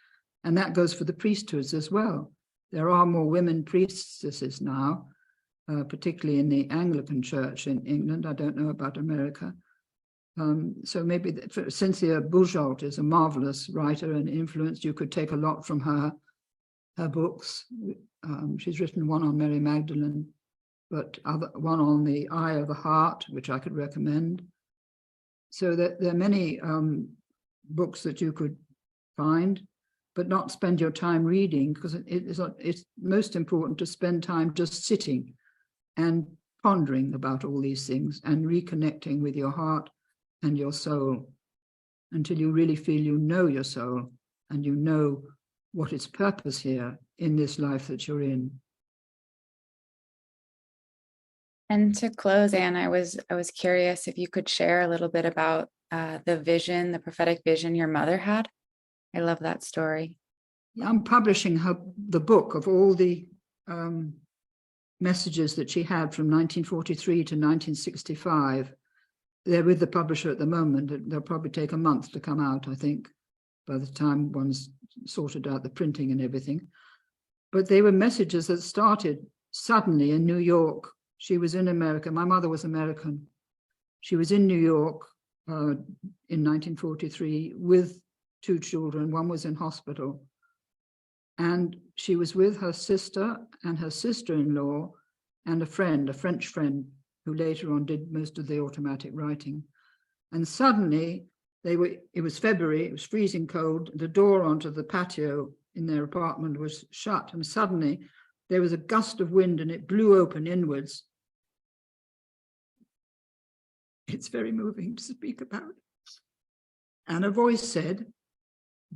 And that goes for the priesthoods as well. There are more women priestesses now, particularly in the Anglican Church in England. I don't know about America. So maybe Cynthia Bourgeault is a marvelous writer and influence. You could take a lot from her books. She's written one on Mary Magdalene, but one on the Eye of the Heart, which I could recommend. So there are many books that you could find, but not spend your time reading, because it's most important to spend time just sitting and pondering about all these things and reconnecting with your heart and your soul until you really feel you know your soul and you know what its purpose here in this life that you're in. And to close, Anne, I was curious if you could share a little bit about the vision, the prophetic vision your mother had. I love that story. I'm publishing the book of all the messages that she had from 1943 to 1965. They're with the publisher at the moment. They'll probably take a month to come out, I think, by the time one's sorted out the printing and everything. But they were messages that started suddenly in New York. She was in America. My mother was American. She was in New York in 1943 with 2 children. One was in hospital. And she was with her sister and her sister-in-law and a French friend, who later on did most of the automatic writing. And suddenly, it was February, it was freezing cold, the door onto the patio in their apartment was shut, and suddenly there was a gust of wind and it blew open inwards. It's very moving to speak about. And a voice said,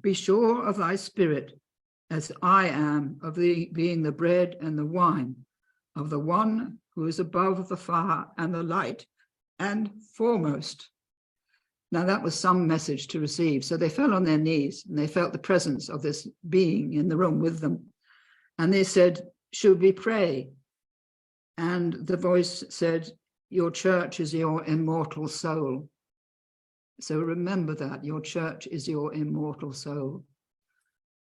"Be sure of thy spirit, as I am of being the bread and the wine of the one who is above the fire and the light and foremost." Now that was some message to receive. So they fell on their knees and they felt the presence of this being in the room with them. And they said, "Should we pray?" And the voice said, "Your church is your immortal soul." So remember that, your church is your immortal soul.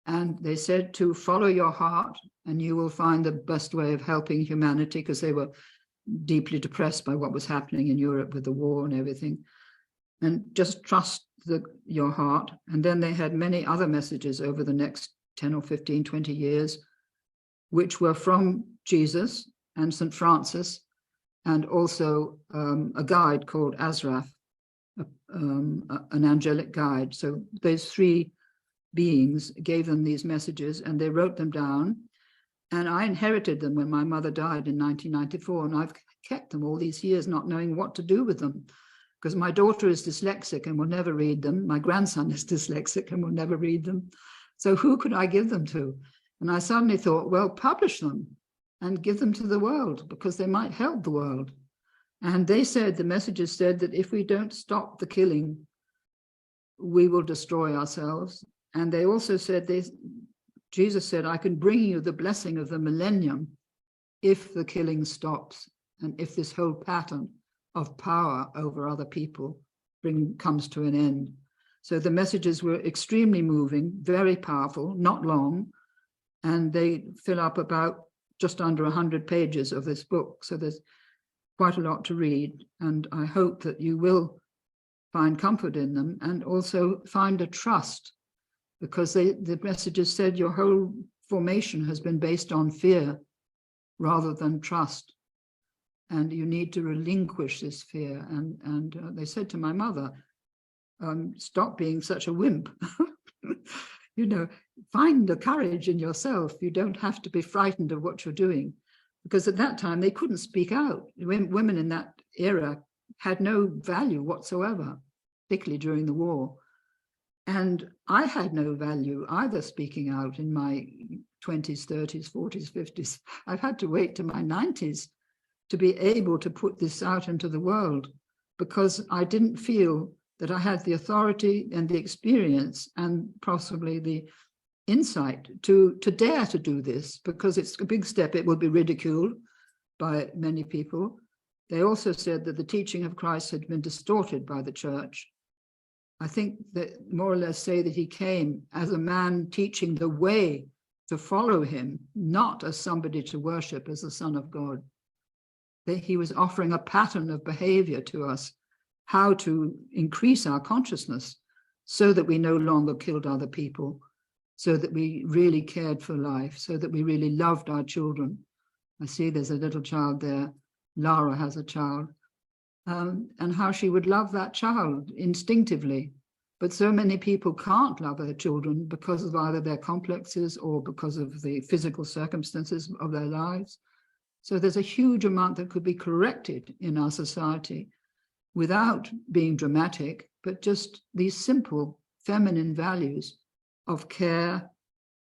And they said to follow your heart and you will find the best way of helping humanity, because they were deeply depressed by what was happening in Europe with the war and everything. And just trust your heart. And then they had many other messages over the next 10 or 15, 20 years, which were from Jesus and St. Francis, and also a guide called Azraf, an angelic guide. So those 3 beings gave them these messages and they wrote them down. And I inherited them when my mother died in 1994. And I've kept them all these years, not knowing what to do with them, because my daughter is dyslexic and will never read them. My grandson is dyslexic and will never read them. So who could I give them to? And I suddenly thought, well, publish them and give them to the world, because they might help the world. And they said, the messages said that if we don't stop the killing, we will destroy ourselves. And they also said, Jesus said, I can bring you the blessing of the millennium if the killing stops and if this whole pattern of power over other people comes to an end. So the messages were extremely moving, very powerful, not long, and they fill up about just under 100 pages of this book. So there's quite a lot to read, and I hope that you will find comfort in them and also find a trust, because the messages said your whole formation has been based on fear, rather than trust. And you need to relinquish this fear. And they said to my mother, stop being such a wimp. You know, find the courage in yourself. You don't have to be frightened of what you're doing. Because at that time, they couldn't speak out. Women in that era had no value whatsoever, particularly during the war. And I had no value either speaking out in my 20s, 30s, 40s, 50s. I've had to wait to my 90s to be able to put this out into the world, because I didn't feel that I had the authority and the experience and possibly the insight to dare to do this, because it's a big step. It will be ridiculed by many people. They also said that the teaching of Christ had been distorted by the church. I think that more or less say that he came as a man teaching the way to follow him, not as somebody to worship as the Son of God. That he was offering a pattern of behavior to us, how to increase our consciousness so that we no longer killed other people, so that we really cared for life, so that we really loved our children. I see there's a little child there. Lara has a child. And how she would love that child instinctively. But so many people can't love their children because of either their complexes or because of the physical circumstances of their lives. So there's a huge amount that could be corrected in our society without being dramatic, but just these simple feminine values of care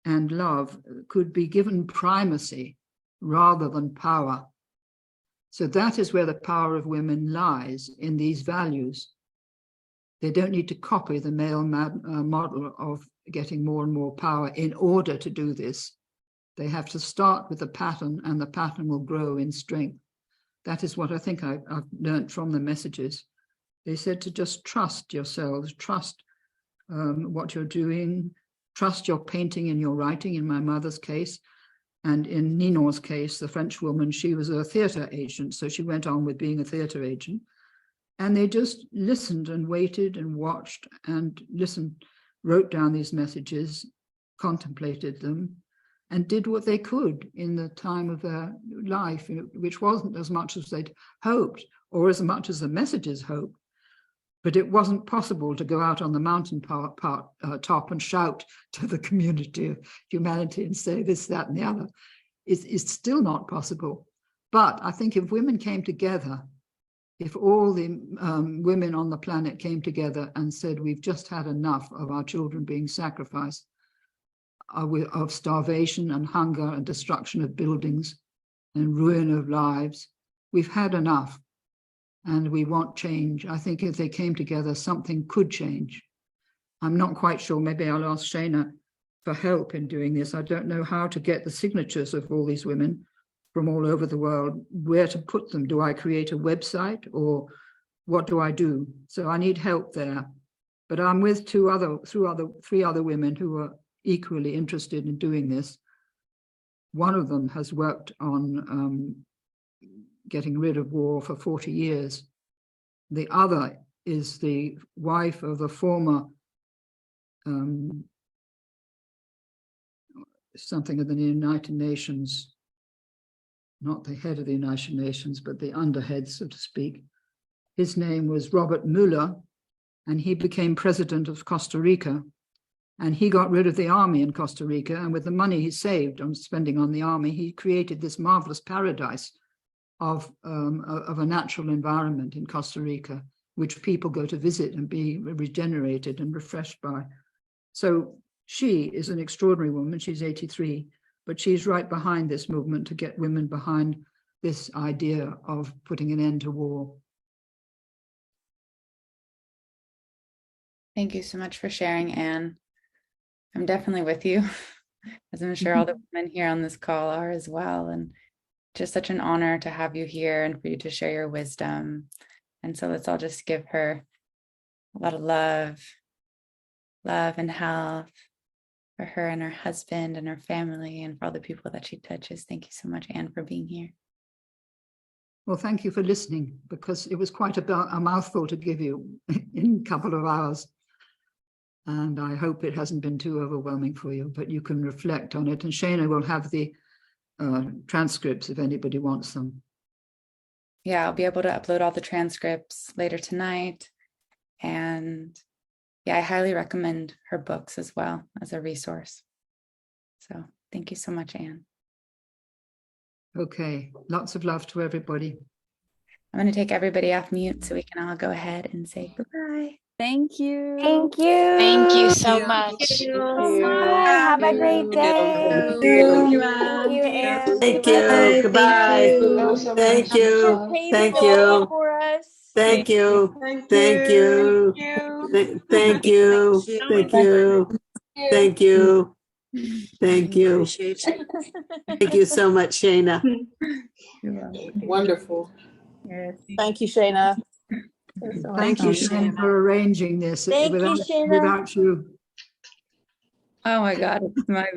and love could be given primacy rather than power. So that is where the power of women lies, in these values. They don't need to copy the male model of getting more and more power in order to do this. They have to start with a pattern, and the pattern will grow in strength. That is what I think I've learned from the messages. They said to just trust yourselves, trust what you're doing, trust your painting and your writing, in my mother's case. And in Ninon's case, the French woman, she was a theatre agent, so she went on with being a theatre agent. And they just listened and waited and watched and listened, wrote down these messages, contemplated them, and did what they could in the time of their life, which wasn't as much as they'd hoped or as much as the messages hoped. But it wasn't possible to go out on the mountain top and shout to the community of humanity and say this, that, and the other. It's still not possible. But I think if women came together, if all the women on the planet came together and said, we've just had enough of our children being sacrificed, of starvation and hunger and destruction of buildings and ruin of lives, we've had enough. And we want change. I think if they came together, something could change. I'm not quite sure. Maybe I'll ask Shaina for help in doing this. I don't know how to get the signatures of all these women from all over the world, where to put them. Do I create a website, or what do I do? So I need help there. But I'm with three other women who are equally interested in doing this. One of them has worked on getting rid of war for 40 years. The other is the wife of the former something of the United Nations, not the head of the United Nations, but the underhead, so to speak. His name was Robert Mueller, and he became president of Costa Rica. And he got rid of the army in Costa Rica, and with the money he saved on spending on the army, he created this marvelous paradise of a natural environment in Costa Rica, which people go to visit and be regenerated and refreshed by. So she is an extraordinary woman. She's 83, but she's right behind this movement to get women behind this idea of putting an end to war. Thank you so much for sharing, Anne. I'm definitely with you, as I'm sure all the women here on this call are as well. And just such an honor to have you here and for you to share your wisdom. And so let's all just give her a lot of love and health for her and her husband and her family and for all the people that she touches. Thank you so much, Anne, for being here. Well, thank you for listening, because it was quite a mouthful to give you in a couple of hours. And I hope it hasn't been too overwhelming for you, but you can reflect on it. And Shaina will have the transcripts if anybody wants them. Yeah, I'll be able to upload all the transcripts later tonight. And yeah, I highly recommend her books as well as a resource. So thank you so much, Anne. Okay, lots of love to everybody. I'm going to take everybody off mute so we can all go ahead and say goodbye. Thank you. Thank you. Thank you so much. Bye. Have a great day. Thank you. Thank you, Anne. Thank you. Goodbye. Thank you. Thank you. For us. Thank you. Thank you. Thank you. Thank you. Thank you. Thank you. Thank you so much, Shaina. Wonderful. Yes. Thank you, Shaina. Thank you, Shaina, for arranging this. Thank you, Without Shaina. without you. Oh my God, it's my